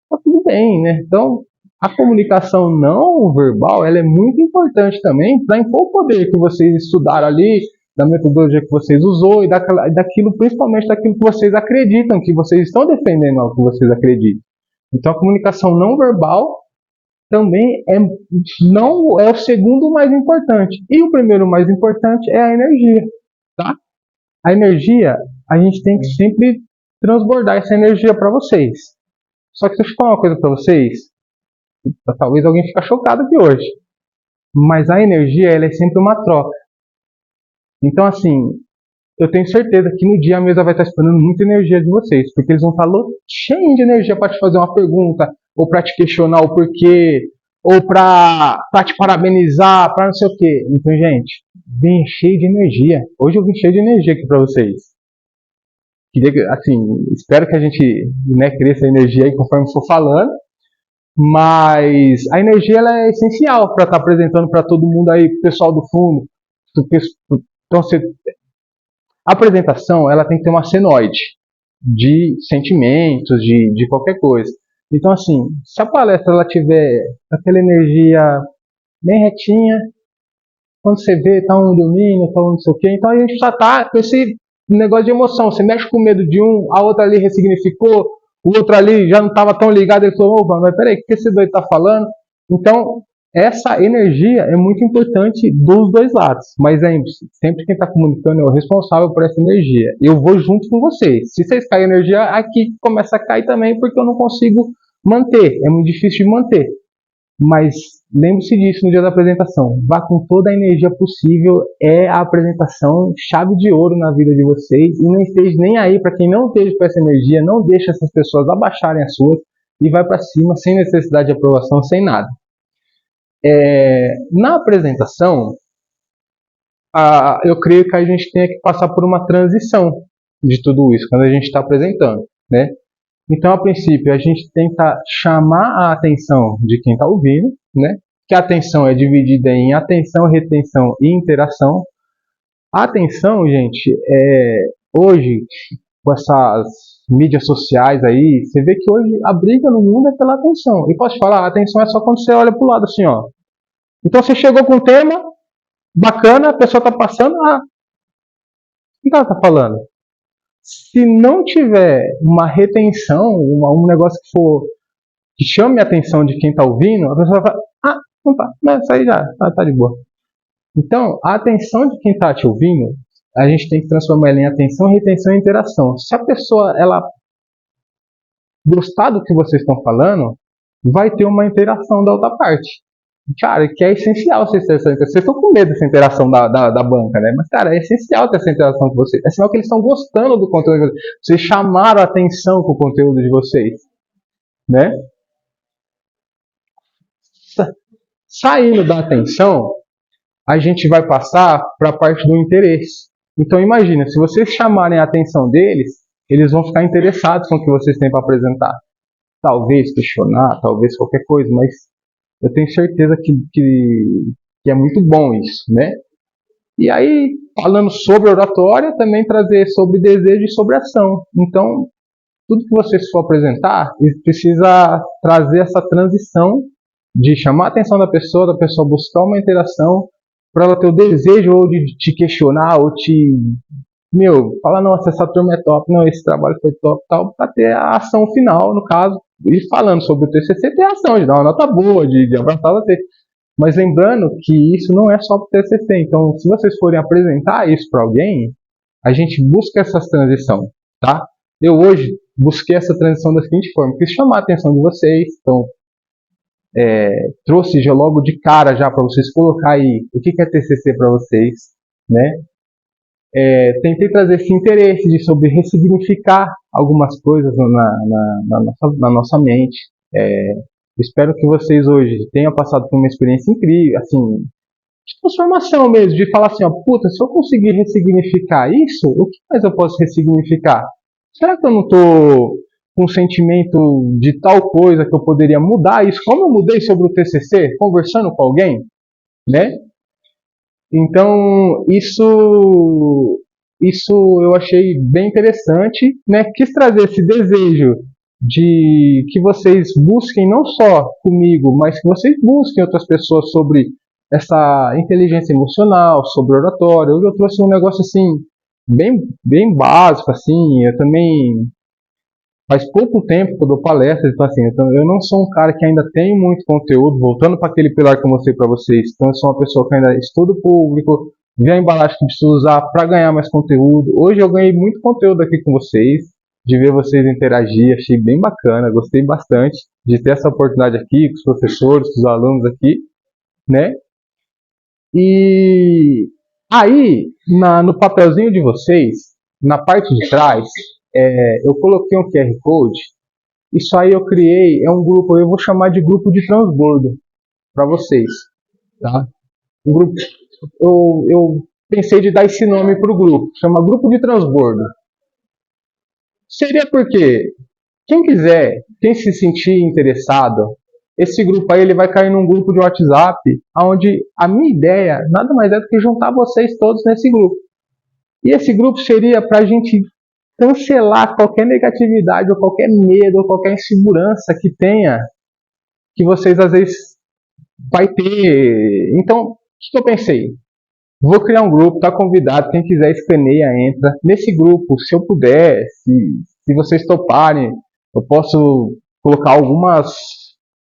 Speaker 1: tá tudo bem, né? Então, a comunicação não verbal, ela é muito importante também para impor o poder que vocês estudaram ali, da metodologia que vocês usou e daquilo, principalmente daquilo que vocês acreditam, que vocês estão defendendo o que vocês acreditam. Então, a comunicação não verbal também não é o segundo mais importante. E o primeiro mais importante é a energia, tá? A energia, a gente tem que sempre transbordar essa energia para vocês. Só que deixa eu falar uma coisa para vocês. Talvez alguém fique chocado aqui hoje. Mas a energia, ela é sempre uma troca. Então, assim, eu tenho certeza que no dia a mesa vai estar esperando muita energia de vocês, porque eles vão estar cheios de energia para te fazer uma pergunta, ou para te questionar o porquê, ou para te parabenizar, para não sei o quê. Então, gente, vem cheio de energia. Hoje eu vim cheio de energia aqui para vocês. Assim, espero que a gente, né, cresça a energia aí conforme for falando, mas a energia ela é essencial para estar apresentando para todo mundo aí, pro pessoal do fundo. Então, a apresentação ela tem que ter uma senoide de sentimentos, de qualquer coisa. Então, assim, se a palestra ela tiver aquela energia bem retinha, quando você vê, tá um dormindo, tá um não sei o quê, então a gente já tá com esse negócio de emoção. Você mexe com o medo de um, a outra ali ressignificou, o outro ali já não estava tão ligado, ele falou, opa, mas peraí, o que esse doido tá falando? Então, essa energia é muito importante dos dois lados, mas sempre quem está comunicando é o responsável por essa energia. Eu vou junto com vocês. Se vocês caem energia, aqui começa a cair também, porque eu não consigo manter, é muito difícil de manter. Mas lembre-se disso no dia da apresentação. Vá com toda a energia possível. É a apresentação chave de ouro na vida de vocês. E não esteja nem aí para quem não esteja com essa energia. Não deixe essas pessoas abaixarem as suas. E vai para cima sem necessidade de aprovação, sem nada. Na apresentação, eu creio que a gente tem que passar por uma transição de tudo isso quando a gente está apresentando, né? Então, a princípio, a gente tenta chamar a atenção de quem está ouvindo, né? Que a atenção é dividida em atenção, retenção e interação. A atenção, gente, hoje, com essas mídias sociais aí, você vê que hoje a briga no mundo é pela atenção. E posso falar, a atenção é só quando você olha para o lado assim, ó. Então, você chegou com um tema bacana, a pessoa está passando, o que ela está falando? Se não tiver uma retenção, um negócio que chame a atenção de quem está ouvindo, a pessoa vai falar, não tá, não, isso aí já tá de boa. Então, a atenção de quem está te ouvindo, a gente tem que transformar ela em atenção, retenção e interação. Se a pessoa ela gostar do que vocês estão falando, vai ter uma interação da outra parte. Cara, que é essencial vocês terem essa interação. Vocês estão com medo dessa interação da banca, né? Mas, cara, é essencial ter essa interação com vocês. É sinal que eles estão gostando do conteúdo de vocês. Vocês chamaram a atenção com o conteúdo de vocês, né? Saindo da atenção, a gente vai passar para a parte do interesse. Então, imagina, se vocês chamarem a atenção deles, eles vão ficar interessados com o que vocês têm para apresentar. Talvez questionar, talvez qualquer coisa, mas eu tenho certeza que é muito bom isso, né? E aí, falando sobre oratória, também trazer sobre desejo e sobre ação. Então, tudo que vocês for apresentar, precisa trazer essa transição de chamar a atenção da pessoa buscar uma interação, para ela ter o desejo ou de te questionar, ou falar, nossa, essa turma é top, não, esse trabalho foi top, tal, para ter a ação final, no caso, e falando sobre o TCC, ter ação, de dar uma nota boa, de abraçar você. Mas lembrando que isso não é só para o TCC, então se vocês forem apresentar isso para alguém, a gente busca essa transição. tá? Eu hoje busquei essa transição da seguinte forma, quis chamar a atenção de vocês, então trouxe já logo de cara já para vocês colocar aí o que é TCC para vocês, né? Tentei trazer esse interesse de sobre ressignificar algumas coisas na nossa mente. Espero que vocês hoje tenham passado por uma experiência incrível, assim, de transformação mesmo, de falar assim, ó, puta, se eu conseguir ressignificar isso, o que mais eu posso ressignificar? Será que eu não estou com um sentimento de tal coisa que eu poderia mudar isso? Como eu mudei sobre o TCC? Conversando com alguém, né? Então, isso eu achei bem interessante, né? Quis trazer esse desejo de que vocês busquem não só comigo, mas que vocês busquem outras pessoas sobre essa inteligência emocional, sobre oratória. Hoje eu trouxe um negócio assim bem básico assim. Eu também faz pouco tempo que eu dou palestras, então eu não sou um cara que ainda tem muito conteúdo, voltando para aquele pilar que eu mostrei para vocês, então eu sou uma pessoa que ainda estuda o público, vê a embalagem que preciso usar para ganhar mais conteúdo. Hoje eu ganhei muito conteúdo aqui com vocês, de ver vocês interagir, achei bem bacana, gostei bastante de ter essa oportunidade aqui com os professores, com os alunos aqui, né? E aí, no papelzinho de vocês, na parte de trás, eu coloquei um QR Code. Isso aí eu criei, é um grupo, eu vou chamar de grupo de transbordo para vocês, tá? Um grupo, eu pensei de dar esse nome para o grupo, chama Grupo de Transbordo. Seria porque quem quiser, quem se sentir interessado, esse grupo aí ele vai cair num grupo de WhatsApp, onde a minha ideia nada mais é do que juntar vocês todos nesse grupo. E esse grupo seria para a gente cancelar qualquer negatividade, ou qualquer medo, ou qualquer insegurança que tenha, que vocês às vezes vai ter. Então, o que eu pensei? Vou criar um grupo, tá convidado, quem quiser escaneia, entra. Nesse grupo, se eu puder, se vocês toparem, eu posso colocar algumas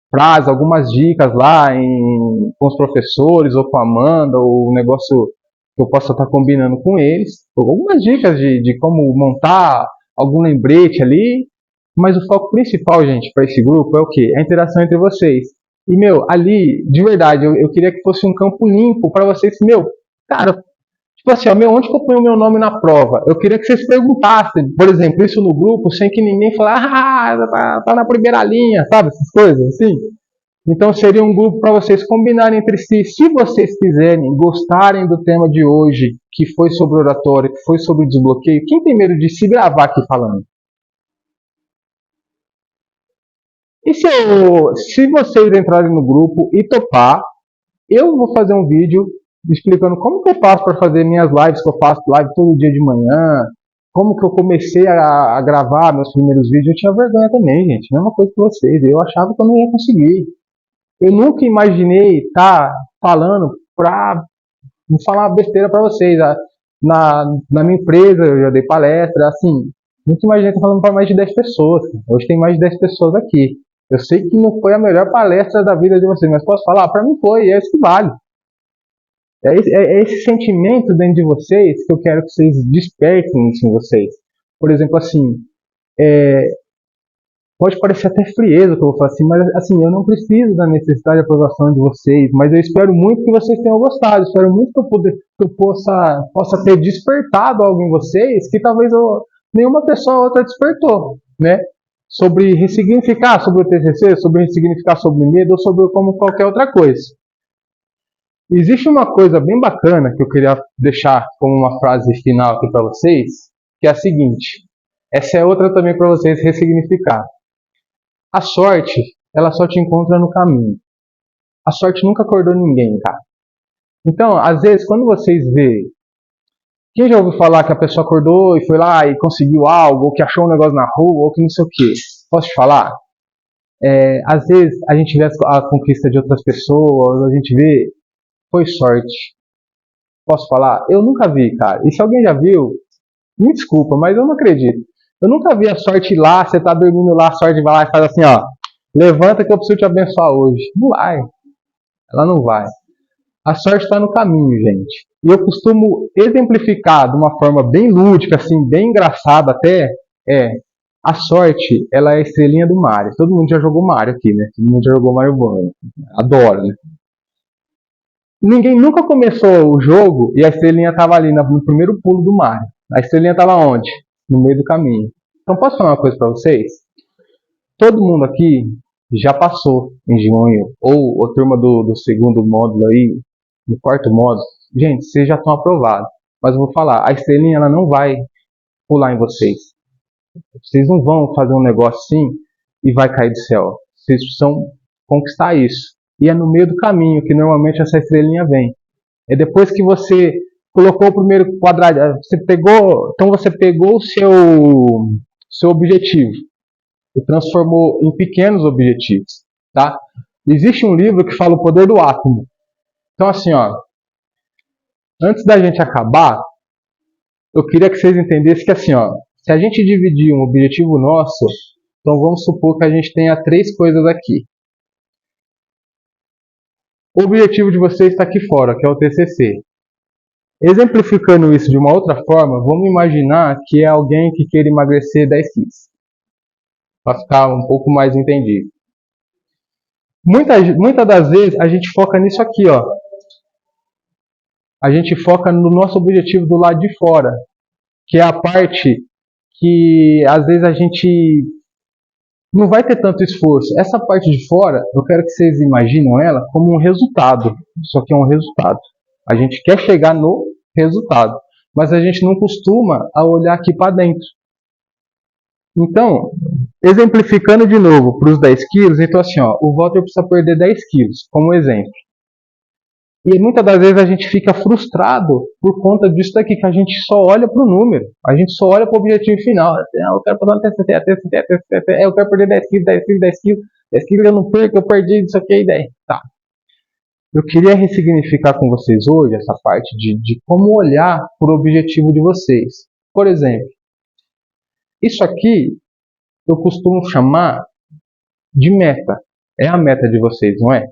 Speaker 1: frases, algumas dicas lá com os professores, ou com a Amanda, ou o negócio que eu possa estar combinando com eles. Algumas dicas de como montar algum lembrete ali. Mas o foco principal, gente, para esse grupo é o quê? A interação entre vocês. E, meu, ali, de verdade, eu queria que fosse um campo limpo para vocês, meu, cara, tipo assim, ó, onde que eu ponho o meu nome na prova? Eu queria que vocês perguntassem, por exemplo, isso no grupo, sem que ninguém falasse, tá na primeira linha, sabe? Essas coisas, assim. Então seria um grupo para vocês combinarem entre si. Se vocês quiserem, gostarem do tema de hoje, que foi sobre oratória, que foi sobre desbloqueio, quem tem medo de se gravar aqui falando? E se vocês entrarem no grupo e topar, eu vou fazer um vídeo explicando como que eu faço para fazer minhas lives, que eu faço live todo dia de manhã, como que eu comecei a gravar meus primeiros vídeos. Eu tinha vergonha também, gente, mesma coisa que vocês. Eu achava que eu não ia conseguir. Eu nunca imaginei estar falando para falar besteira para vocês. Na minha empresa eu já dei palestra, assim, nunca imaginei estar falando para mais de 10 pessoas. Hoje tem mais de 10 pessoas aqui. Eu sei que não foi a melhor palestra da vida de vocês, mas posso falar? Para mim foi, é isso que vale. É esse sentimento dentro de vocês que eu quero que vocês despertem isso em vocês. Por exemplo, assim, é, pode parecer até frieza o que eu vou falar assim, mas assim, eu não preciso da necessidade de aprovação de vocês, mas eu espero muito que vocês tenham gostado, espero muito que eu possa ter despertado algo em vocês que talvez nenhuma pessoa ou outra despertou, né? Sobre ressignificar sobre o TCC, sobre ressignificar sobre medo ou sobre como qualquer outra coisa. Existe uma coisa bem bacana que eu queria deixar como uma frase final aqui para vocês, que é a seguinte. Essa é outra também para vocês ressignificar. A sorte, ela só te encontra no caminho. A sorte nunca acordou ninguém, cara. Então, às vezes, quando vocês vê... Quem já ouviu falar que a pessoa acordou e foi lá e conseguiu algo, ou que achou um negócio na rua, ou que não sei o quê? Posso te falar? Às vezes, a gente vê a conquista de outras pessoas, a gente vê... Foi sorte. Posso falar? Eu nunca vi, cara. E se alguém já viu, me desculpa, mas eu não acredito. Eu nunca vi a sorte ir lá, você tá dormindo lá, a sorte vai lá e faz assim, ó. Levanta que eu preciso te abençoar hoje. Não vai. Ela não vai. A sorte está no caminho, gente. E eu costumo exemplificar de uma forma bem lúdica, assim, bem engraçada até, é, a sorte, ela é a estrelinha do Mario. Todo mundo já jogou Mario aqui, né? Todo mundo já jogou Mario Bros. Adoro, né? Ninguém nunca começou o jogo e a estrelinha estava ali no primeiro pulo do Mario. A estrelinha estava onde? No meio do caminho. Então posso falar uma coisa para vocês? Todo mundo aqui já passou em junho, ou a turma do segundo módulo aí, no quarto módulo, gente, vocês já estão aprovados. Mas eu vou falar, a estrelinha ela não vai pular em vocês. Vocês não vão fazer um negócio assim e vai cair do céu. Vocês precisam conquistar isso. E é no meio do caminho que normalmente essa estrelinha vem. É depois que você colocou o primeiro quadrado, então você pegou o seu objetivo e transformou em pequenos objetivos, tá? Existe um livro que fala o poder do átomo. Então assim, ó, antes da gente acabar, eu queria que vocês entendessem que assim, ó, se a gente dividir um objetivo nosso, então vamos supor que a gente tenha 3 coisas aqui. O objetivo de vocês está aqui fora, que é o TCC. Exemplificando isso de uma outra forma, vamos imaginar que é alguém que queira emagrecer 10 quilos. Para ficar um pouco mais entendido. Muitas das vezes a gente foca nisso aqui, ó. A gente foca no nosso objetivo do lado de fora, que é a parte que às vezes a gente não vai ter tanto esforço. Essa parte de fora, eu quero que vocês imaginem ela como um resultado. Isso aqui é um resultado. A gente quer chegar no resultado, mas a gente não costuma a olhar aqui para dentro. Então, exemplificando de novo para os 10 quilos, então assim, ó, o Walter precisa perder 10 quilos, como exemplo. E muitas das vezes a gente fica frustrado por conta disso daqui, que a gente só olha para o número, a gente só olha para o objetivo final. Eu quero passar no TCT, eu quero perder 10 quilos, 10 quilos, 10 quilos, 10 quilos eu não perco, eu perdi isso aqui, 10. Tá. Eu queria ressignificar com vocês hoje essa parte de como olhar para o objetivo de vocês. Por exemplo, isso aqui eu costumo chamar de meta. É a meta de vocês, não é?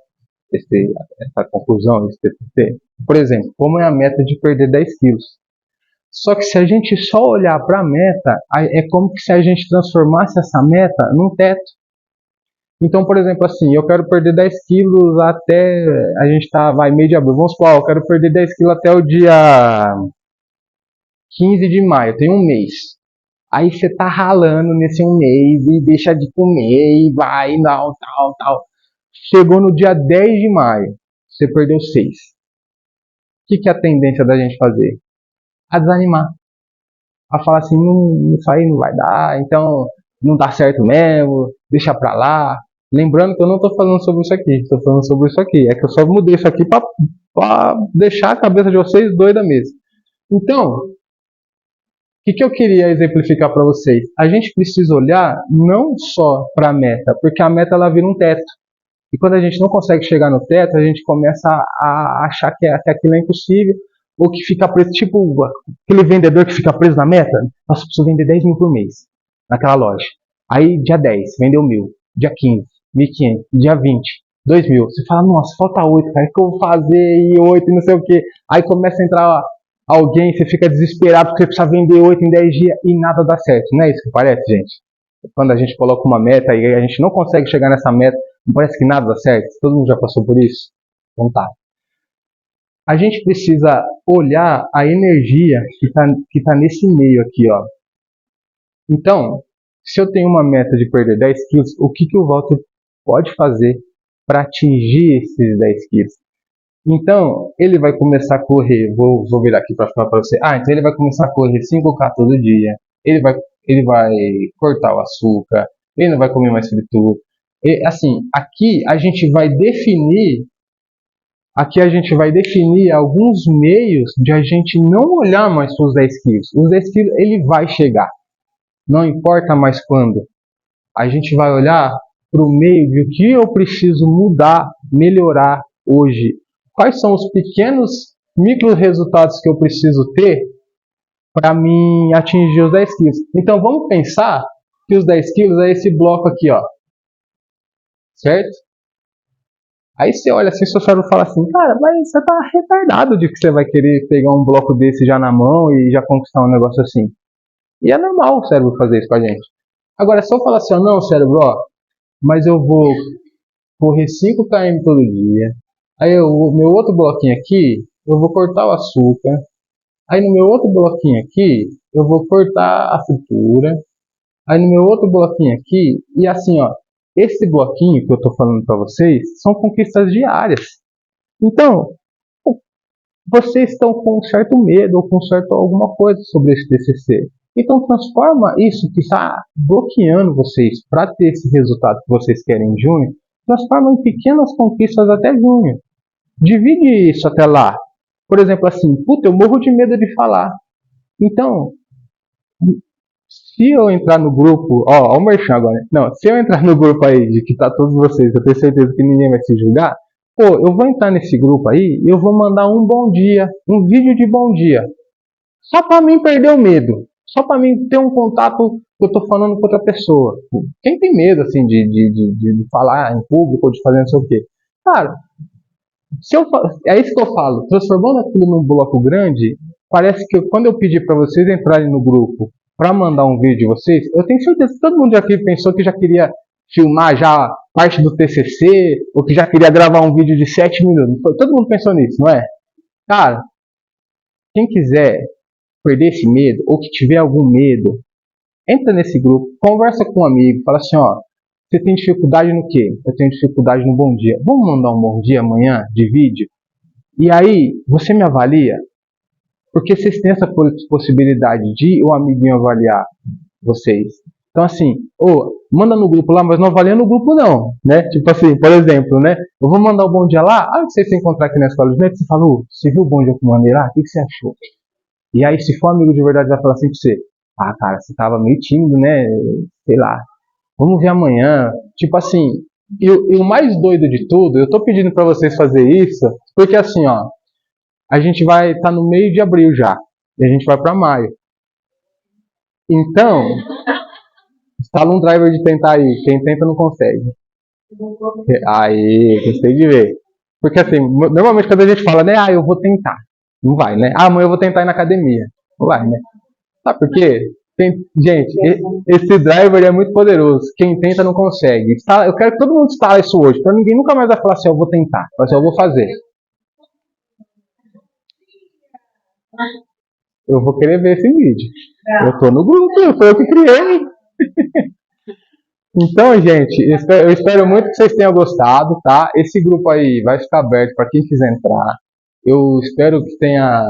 Speaker 1: Essa conclusão, esse TCT. Por exemplo, como é a meta de perder 10 quilos. Só que se a gente só olhar para a meta, é como se a gente transformasse essa meta num teto. Então, por exemplo, assim, eu quero perder 10 quilos até, a gente vai meio de abril, vamos supor, eu quero perder 10 quilos até o dia 15 de maio, tem um mês. Aí você tá ralando nesse um mês e deixa de comer e vai, tal, tal, tal. Chegou no dia 10 de maio, você perdeu 6. O que é a tendência da gente fazer? A desanimar. A falar assim, isso aí não vai dar, então não dá certo mesmo, deixa pra lá. Lembrando que eu não estou falando sobre isso aqui, estou falando sobre isso aqui. É que eu só mudei isso aqui para deixar a cabeça de vocês doida mesmo. Então, o que eu queria exemplificar para vocês? A gente precisa olhar não só para a meta, porque a meta ela vira um teto. E quando a gente não consegue chegar no teto, a gente começa a achar que aquilo é impossível, ou que fica preso, tipo aquele vendedor que fica preso na meta. Nossa, eu preciso vender 10 mil por mês naquela loja. Aí dia 10, vendeu 1.000. Dia 15, 1.500. Dia 20, 2.000. Você fala, nossa, falta 8, cara, o que eu vou fazer? E 8 e não sei o que. Aí começa a entrar alguém, você fica desesperado porque você precisa vender 8 em 10 dias e nada dá certo. Não é isso que parece, gente? Quando a gente coloca uma meta e a gente não consegue chegar nessa meta, não parece que nada dá certo? Todo mundo já passou por isso? Então tá. A gente precisa olhar a energia que tá nesse meio aqui, ó. Então, se eu tenho uma meta de perder 10 quilos, o que o Walter pode fazer para atingir esses 10 quilos? Então, ele vai começar a correr, vou virar aqui para falar para você. Então ele vai começar a correr 5K todo dia, ele vai cortar o açúcar, ele não vai comer mais fritura. E, assim, aqui a gente vai definir alguns meios de a gente não olhar mais para os 10 quilos. Os 10 quilos ele vai chegar, não importa mais quando. A gente vai olhar para o meio de o que eu preciso mudar, melhorar hoje. Quais são os pequenos micro resultados que eu preciso ter para mim atingir os 10 quilos. Então vamos pensar que os 10 quilos é esse bloco aqui, ó. Certo? Aí você olha assim, seu cérebro fala assim, cara, mas você tá retardado de que você vai querer pegar um bloco desse já na mão e já conquistar um negócio assim. E é normal o cérebro fazer isso com a gente. Agora, se eu falar assim, ó, não, cérebro, ó, mas eu vou correr 5 km todo dia, aí o meu outro bloquinho aqui, eu vou cortar o açúcar, aí no meu outro bloquinho aqui, eu vou cortar a fritura, aí no meu outro bloquinho aqui, e assim, ó, esse bloquinho que eu tô falando para vocês são conquistas diárias. Então, vocês estão com um certo medo ou com certo alguma coisa sobre esse TCC. Então, transforma isso que está bloqueando vocês para ter esse resultado que vocês querem em junho, transforma em pequenas conquistas até junho. Divide isso até lá. Por exemplo, assim, puta, eu morro de medo de falar. Então, se eu entrar no grupo, ó, o merchan agora. Não, se eu entrar no grupo aí de que tá todos vocês, eu tenho certeza que ninguém vai se julgar. Pô, eu vou entrar nesse grupo aí e eu vou mandar um bom dia, um vídeo de bom dia. Só para mim perder o medo. Só para mim ter um contato que eu tô falando com outra pessoa. Quem tem medo, assim, de falar em público ou de fazer não sei o quê? Cara, se eu, é isso que eu falo. Transformando aquilo num bloco grande, parece que quando eu pedir para vocês entrarem no grupo para mandar um vídeo de vocês, eu tenho certeza que todo mundo aqui pensou que já queria filmar já parte do TCC, ou que já queria gravar um vídeo de 7 minutos. Todo mundo pensou nisso, não é? Cara, quem quiser perder esse medo, ou que tiver algum medo, entra nesse grupo, conversa com um amigo, fala assim, ó, você tem dificuldade no quê? Eu tenho dificuldade no bom dia. Vamos mandar um bom dia amanhã de vídeo? E aí, você me avalia? Porque vocês têm essa possibilidade de o amiguinho avaliar vocês. Então, assim, manda no grupo lá, mas não avalia no grupo não, né? Tipo assim, por exemplo, né? Eu vou mandar o bom dia lá, aí você se encontrar aqui na escola de médico, você falou, você viu o bom dia que eu mandei lá? O que você achou? E aí, se for amigo de verdade, vai falar assim pra você, ah, cara, você tava meio tímido, né? Sei lá, vamos ver amanhã. Tipo assim, e o mais doido de tudo, eu tô pedindo pra vocês fazer isso, porque assim, ó, a gente vai estar no meio de abril já, e a gente vai pra maio. Então, instala um driver de tentar aí, quem tenta não consegue. Aí, gostei de ver. Porque assim, normalmente quando a gente fala, né, eu vou tentar, não vai, né? Ah, amanhã eu vou tentar ir na academia, não vai, né? Sabe por quê? Gente, esse driver é muito poderoso. Quem tenta não consegue. Eu quero que todo mundo instale isso hoje, para ninguém nunca mais vai falar assim, eu vou tentar, mas eu vou fazer. Eu vou querer ver esse vídeo. Eu tô no grupo, foi eu que criei. Então, gente, eu espero muito que vocês tenham gostado, tá? Esse grupo aí vai ficar aberto para quem quiser entrar. Eu espero que tenha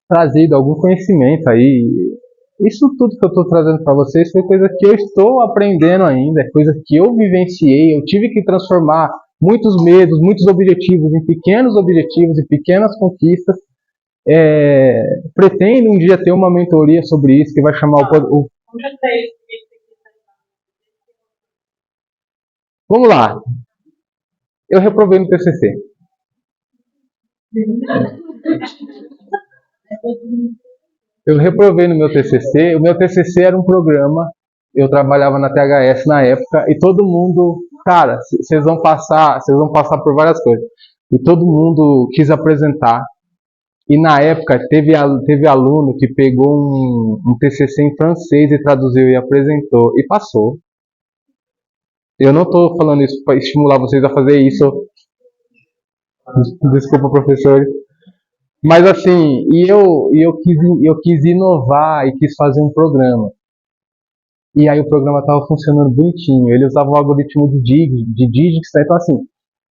Speaker 1: trazido algum conhecimento aí. Isso tudo que eu estou trazendo para vocês foi coisa que eu estou aprendendo ainda, é coisa que eu vivenciei. Eu tive que transformar muitos medos, muitos objetivos em pequenos objetivos e pequenas conquistas. Pretendo um dia ter uma mentoria sobre isso que vai chamar o. Vamos lá. Eu reprovei no TCC. Eu reprovei no meu TCC. O meu TCC era um programa. Eu trabalhava na THS na época e todo mundo, cara, vocês vão passar por várias coisas. E todo mundo quis apresentar. E na época teve aluno que pegou um TCC em francês e traduziu e apresentou e passou. Eu não estou falando isso para estimular vocês a fazer isso. Desculpa, professor. Mas assim, eu quis inovar e quis fazer um programa. E aí o programa estava funcionando bonitinho. Ele usava o algoritmo de Digits. Então assim,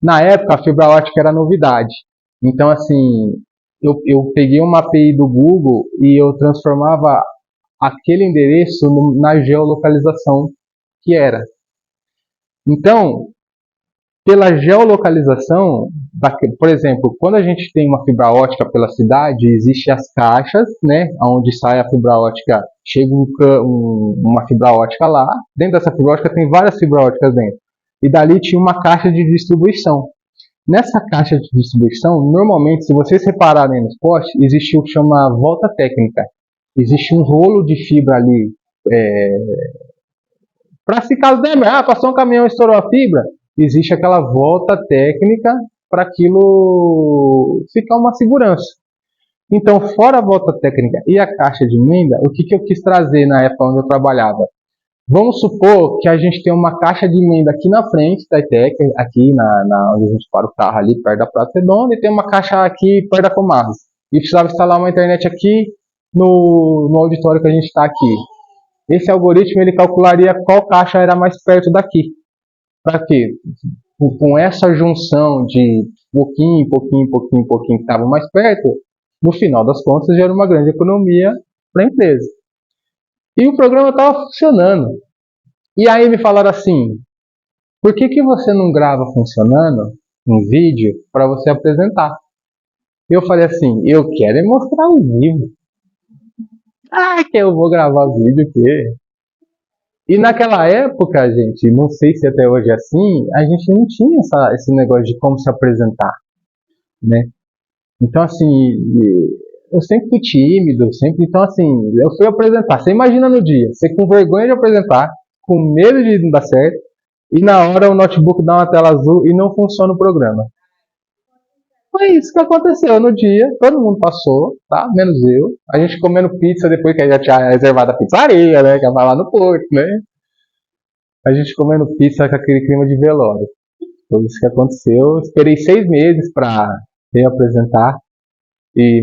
Speaker 1: na época a fibra ótica era novidade. Então assim, eu peguei uma API do Google e eu transformava aquele endereço na geolocalização que era. Então, pela geolocalização, por exemplo, quando a gente tem uma fibra ótica pela cidade, existem as caixas, né, onde sai a fibra ótica, chega uma fibra ótica lá, dentro dessa fibra ótica tem várias fibras óticas dentro, e dali tinha uma caixa de distribuição. Nessa caixa de distribuição, normalmente, se vocês repararem nos postes, existe o que chama volta técnica. Existe um rolo de fibra ali, para se caso der, passou um caminhão e estourou a fibra, existe aquela volta técnica para aquilo ficar uma segurança. Então, fora a volta técnica e a caixa de emenda, o que eu quis trazer na época onde eu trabalhava? Vamos supor que a gente tem uma caixa de emenda aqui na frente da ITEC, aqui onde a gente para o carro ali, perto da Praça Redonda, e tem uma caixa aqui perto da Comarros. E precisava instalar uma internet aqui no auditório que a gente está aqui. Esse algoritmo ele calcularia qual caixa era mais perto daqui. Para quê? Com essa junção de pouquinho que estava mais perto, no final das contas gera uma grande economia para a empresa. E o programa estava funcionando. E aí me falaram assim, por que você não grava funcionando um vídeo para você apresentar? Eu falei assim, eu quero é mostrar o vídeo. Ah, que eu vou gravar vídeo o quê? E naquela época, gente, não sei se até hoje é assim, a gente não tinha esse negócio de como se apresentar, né? Então, assim, eu sempre fui tímido, sempre, então, assim, eu fui apresentar. Você imagina no dia, você com vergonha de apresentar, com medo de não dar certo, e na hora o notebook dá uma tela azul e não funciona o programa. Foi isso que aconteceu no dia, todo mundo passou, tá? Menos eu. A gente comendo pizza depois que já tinha reservado a pizzaria, né? Que ia lá no porto, né? A gente comendo pizza com aquele clima de velório. Foi isso que aconteceu. Esperei 6 meses para reapresentar,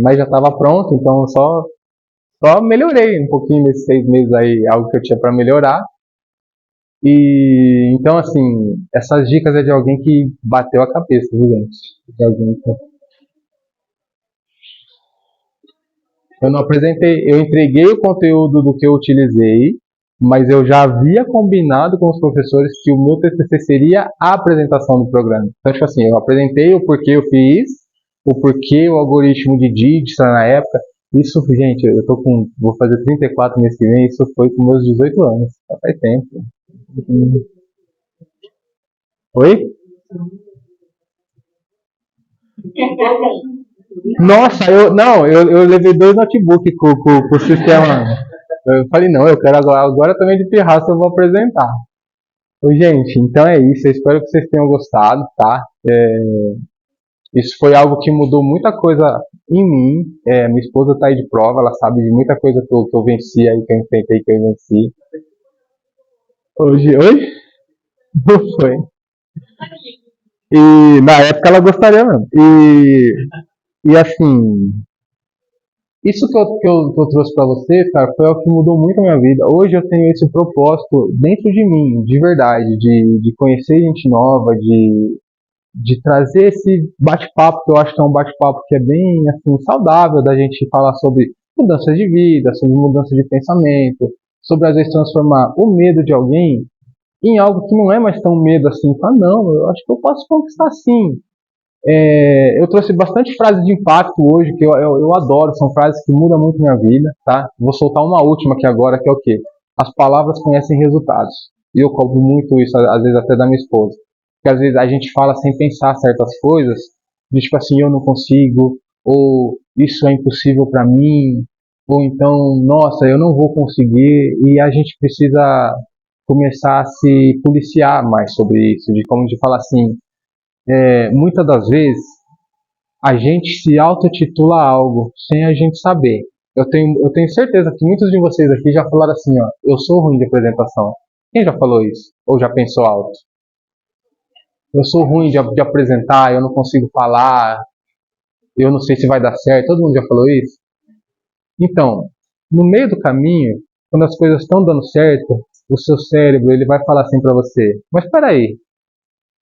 Speaker 1: mas já estava pronto, então só melhorei um pouquinho nesses 6 meses aí, algo que eu tinha para melhorar. E então, assim, essas dicas é de alguém que bateu a cabeça, viu, gente? De alguém que... Eu não apresentei, eu entreguei o conteúdo do que eu utilizei, mas eu já havia combinado com os professores que o meu TCC seria a apresentação do programa. Então, tipo assim, eu apresentei o porquê eu fiz, o porquê o algoritmo de Dijkstra na época. Isso, gente, vou fazer 34 mês que vem, isso foi com meus 18 anos, já faz tempo. Oi? Nossa, eu levei 2 notebooks com o sistema. Eu falei, não, eu quero agora também de pirraça eu vou apresentar. Oi, gente, então é isso. Eu espero que vocês tenham gostado, tá? Isso foi algo que mudou muita coisa em mim. Minha esposa tá aí de prova, ela sabe de muita coisa que eu venci aí, que eu enfrentei, que eu venci. Hoje? Não foi. E na época ela gostaria mesmo. E assim, isso que eu trouxe para vocês, cara, foi algo que mudou muito a minha vida. Hoje eu tenho esse propósito dentro de mim, de verdade, de conhecer gente nova, de trazer esse bate-papo, que eu acho que é um bate-papo que é bem assim, saudável, da gente falar sobre mudanças de vida, sobre mudança de pensamento, sobre às vezes transformar o medo de alguém em algo que não é mais tão medo assim. Não, eu acho que eu posso conquistar sim. Eu trouxe bastante frases de impacto hoje, que eu adoro, são frases que mudam muito minha vida, tá? Vou soltar uma última aqui agora, que é o quê? As palavras conhecem resultados. E eu cobro muito isso, às vezes até da minha esposa. Porque às vezes a gente fala sem pensar certas coisas, de tipo assim, eu não consigo, ou isso é impossível para mim, ou então, nossa, eu não vou conseguir, e a gente precisa começar a se policiar mais sobre isso, de como de falar assim, muitas das vezes a gente se autotitula algo sem a gente saber. Eu tenho certeza que muitos de vocês aqui já falaram assim, ó, eu sou ruim de apresentação. Quem já falou isso? Ou já pensou alto? Eu sou ruim de apresentar, eu não consigo falar, eu não sei se vai dar certo. Todo mundo já falou isso? Então, no meio do caminho, quando as coisas estão dando certo, o seu cérebro ele vai falar assim para você, mas espera aí,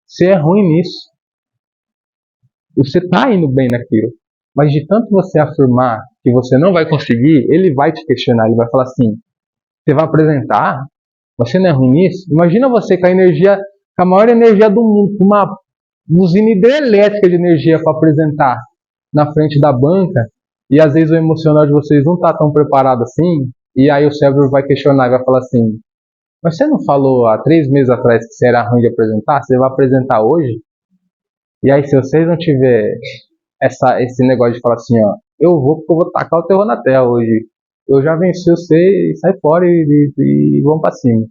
Speaker 1: você é ruim nisso. Você está indo bem naquilo. Mas de tanto você afirmar que você não vai conseguir, ele vai te questionar, ele vai falar assim, você vai apresentar? Você não é ruim nisso? Imagina você com a energia, com a maior energia do mundo, com uma usina hidrelétrica de energia para apresentar na frente da banca, e às vezes o emocional de vocês não está tão preparado assim, e aí o cérebro vai questionar e vai falar assim, mas você não falou há 3 meses atrás que você era ruim de apresentar? Você vai apresentar hoje? E aí, se vocês não tiver esse negócio de falar assim, ó, eu vou tacar o terror na terra hoje. Eu já venci você, sai fora e vamos pra cima.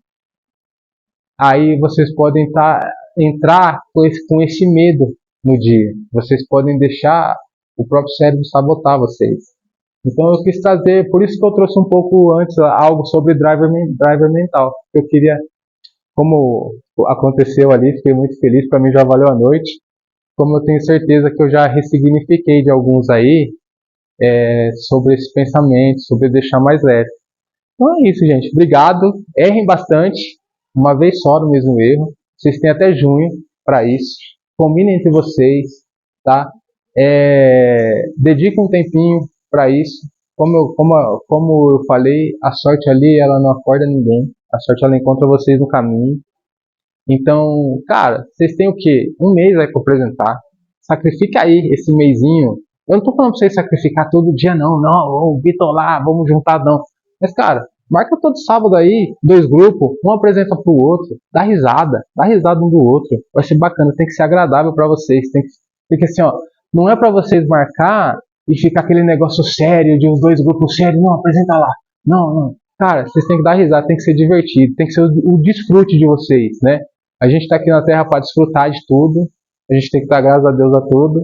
Speaker 1: Aí vocês podem estar entrar com esse medo no dia. Vocês podem deixar o próprio cérebro sabotar vocês. Então eu quis trazer, por isso que eu trouxe um pouco antes algo sobre driver mental. Eu queria, como aconteceu ali, fiquei muito feliz, para mim já valeu a noite. Como eu tenho certeza que eu já ressignifiquei de alguns aí, sobre esse pensamento, sobre deixar mais leve. Então é isso, gente. Obrigado. Errem bastante, uma vez só no mesmo erro. Vocês têm até junho para isso. Combinem entre vocês, tá? Dediquem um tempinho para isso. Como eu falei, a sorte ali ela não acorda ninguém. A sorte ela encontra vocês no caminho. Então, cara, vocês têm o quê? Um mês aí para apresentar. Sacrifica aí esse mêsinho. Eu não tô falando pra vocês sacrificar todo dia, não. Não, ô, Vitor lá, vamos juntar, não. Mas, cara, marca todo sábado aí, dois grupos, um apresenta pro outro, dá risada um do outro. Vai ser bacana, tem que ser agradável para vocês. Tem que assim, ó, não é para vocês marcar e ficar aquele negócio sério de os dois grupos sérios, não, apresenta lá. Não, não. Cara, vocês têm que dar risada, tem que ser divertido, tem que ser o desfrute de vocês, né? A gente está aqui na Terra para desfrutar de tudo. A gente tem que dar graças a Deus a tudo.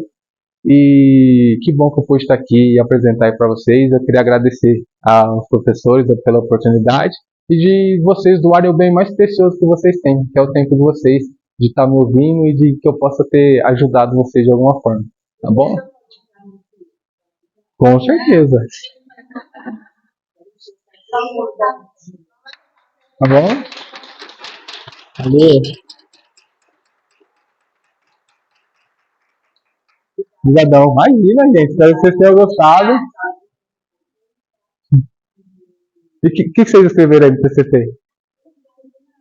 Speaker 1: E que bom que eu pude estar aqui e apresentar para vocês. Eu queria agradecer aos professores pela oportunidade e de vocês doarem o bem mais precioso que vocês têm, que é o tempo de vocês, de estar me ouvindo e de que eu possa ter ajudado vocês de alguma forma. Tá bom? Com certeza. Tá bom? Valeu. Obrigadão. Imagina, gente. Espero que vocês tenham gostado. E o que vocês escreveram aí no TCT?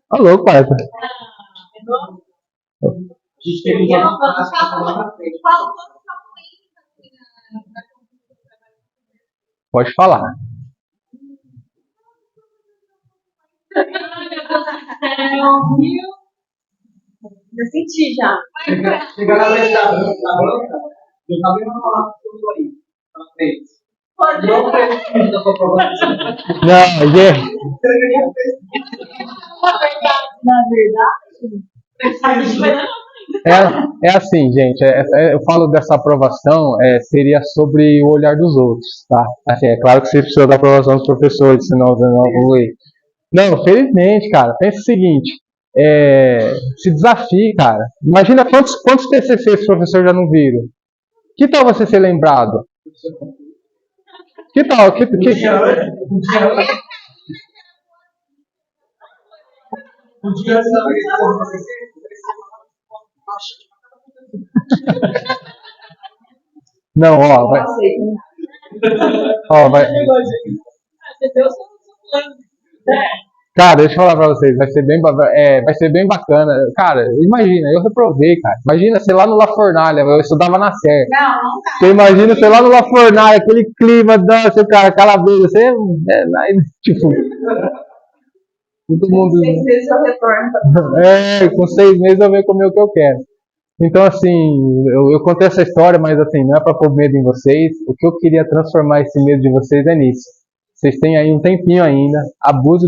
Speaker 1: Tá louco, parça. Pode falar.
Speaker 2: Eu senti já.
Speaker 3: Chegar na frente da banca, eu tava indo falar tudo aí, na frente. Não fez da sua aprovação.
Speaker 1: Não, gente.
Speaker 2: Na verdade.
Speaker 1: É assim, gente. Eu falo dessa aprovação, seria sobre o olhar dos outros, tá? Assim, é claro que você precisa da aprovação dos professores, senão você não evolui. Não, felizmente, cara. Pensa o seguinte: se desafie, cara. Imagina quantos TCCs os professores já não viram. Que tal você ser lembrado? Que tal?
Speaker 3: Podia saber.
Speaker 1: Não, ó, vai. Ó, vai. Cara, deixa eu falar pra vocês, vai ser bem bacana. Cara, imagina, eu reprovei, cara. Imagina, sei lá no La Fornalha, eu estudava na Sé. Você imagina, sei lá no La Fornalha, aquele clima, nossa, cara, calaveira, tipo, todo mundo.
Speaker 2: 6 meses eu retorno.
Speaker 1: Com 6 meses eu venho comer o que eu quero. Então, assim, eu contei essa história, mas assim, não é pra pôr medo em vocês. O que eu queria transformar esse medo de vocês é nisso. Vocês têm aí um tempinho ainda, abuse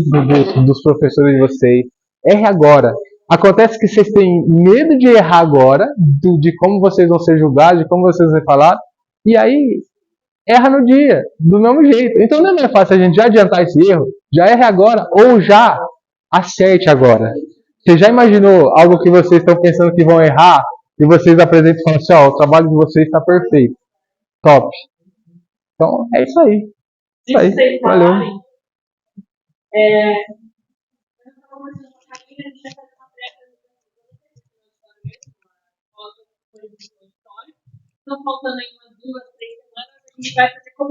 Speaker 1: dos professores de vocês. Erre agora. Acontece que vocês têm medo de errar agora, de como vocês vão ser julgados, de como vocês vão ser falados, e aí erra no dia, do mesmo jeito. Então não é mais fácil a gente já adiantar esse erro, já erre agora, ou já acerte agora. Você já imaginou algo que vocês estão pensando que vão errar, e vocês apresentam e falam assim, ó, o trabalho de vocês está perfeito. Top. Então é isso aí. Isso aí. Valeu.
Speaker 2: Estão faltando aí umas 2, 3 semanas, a gente vai fazer como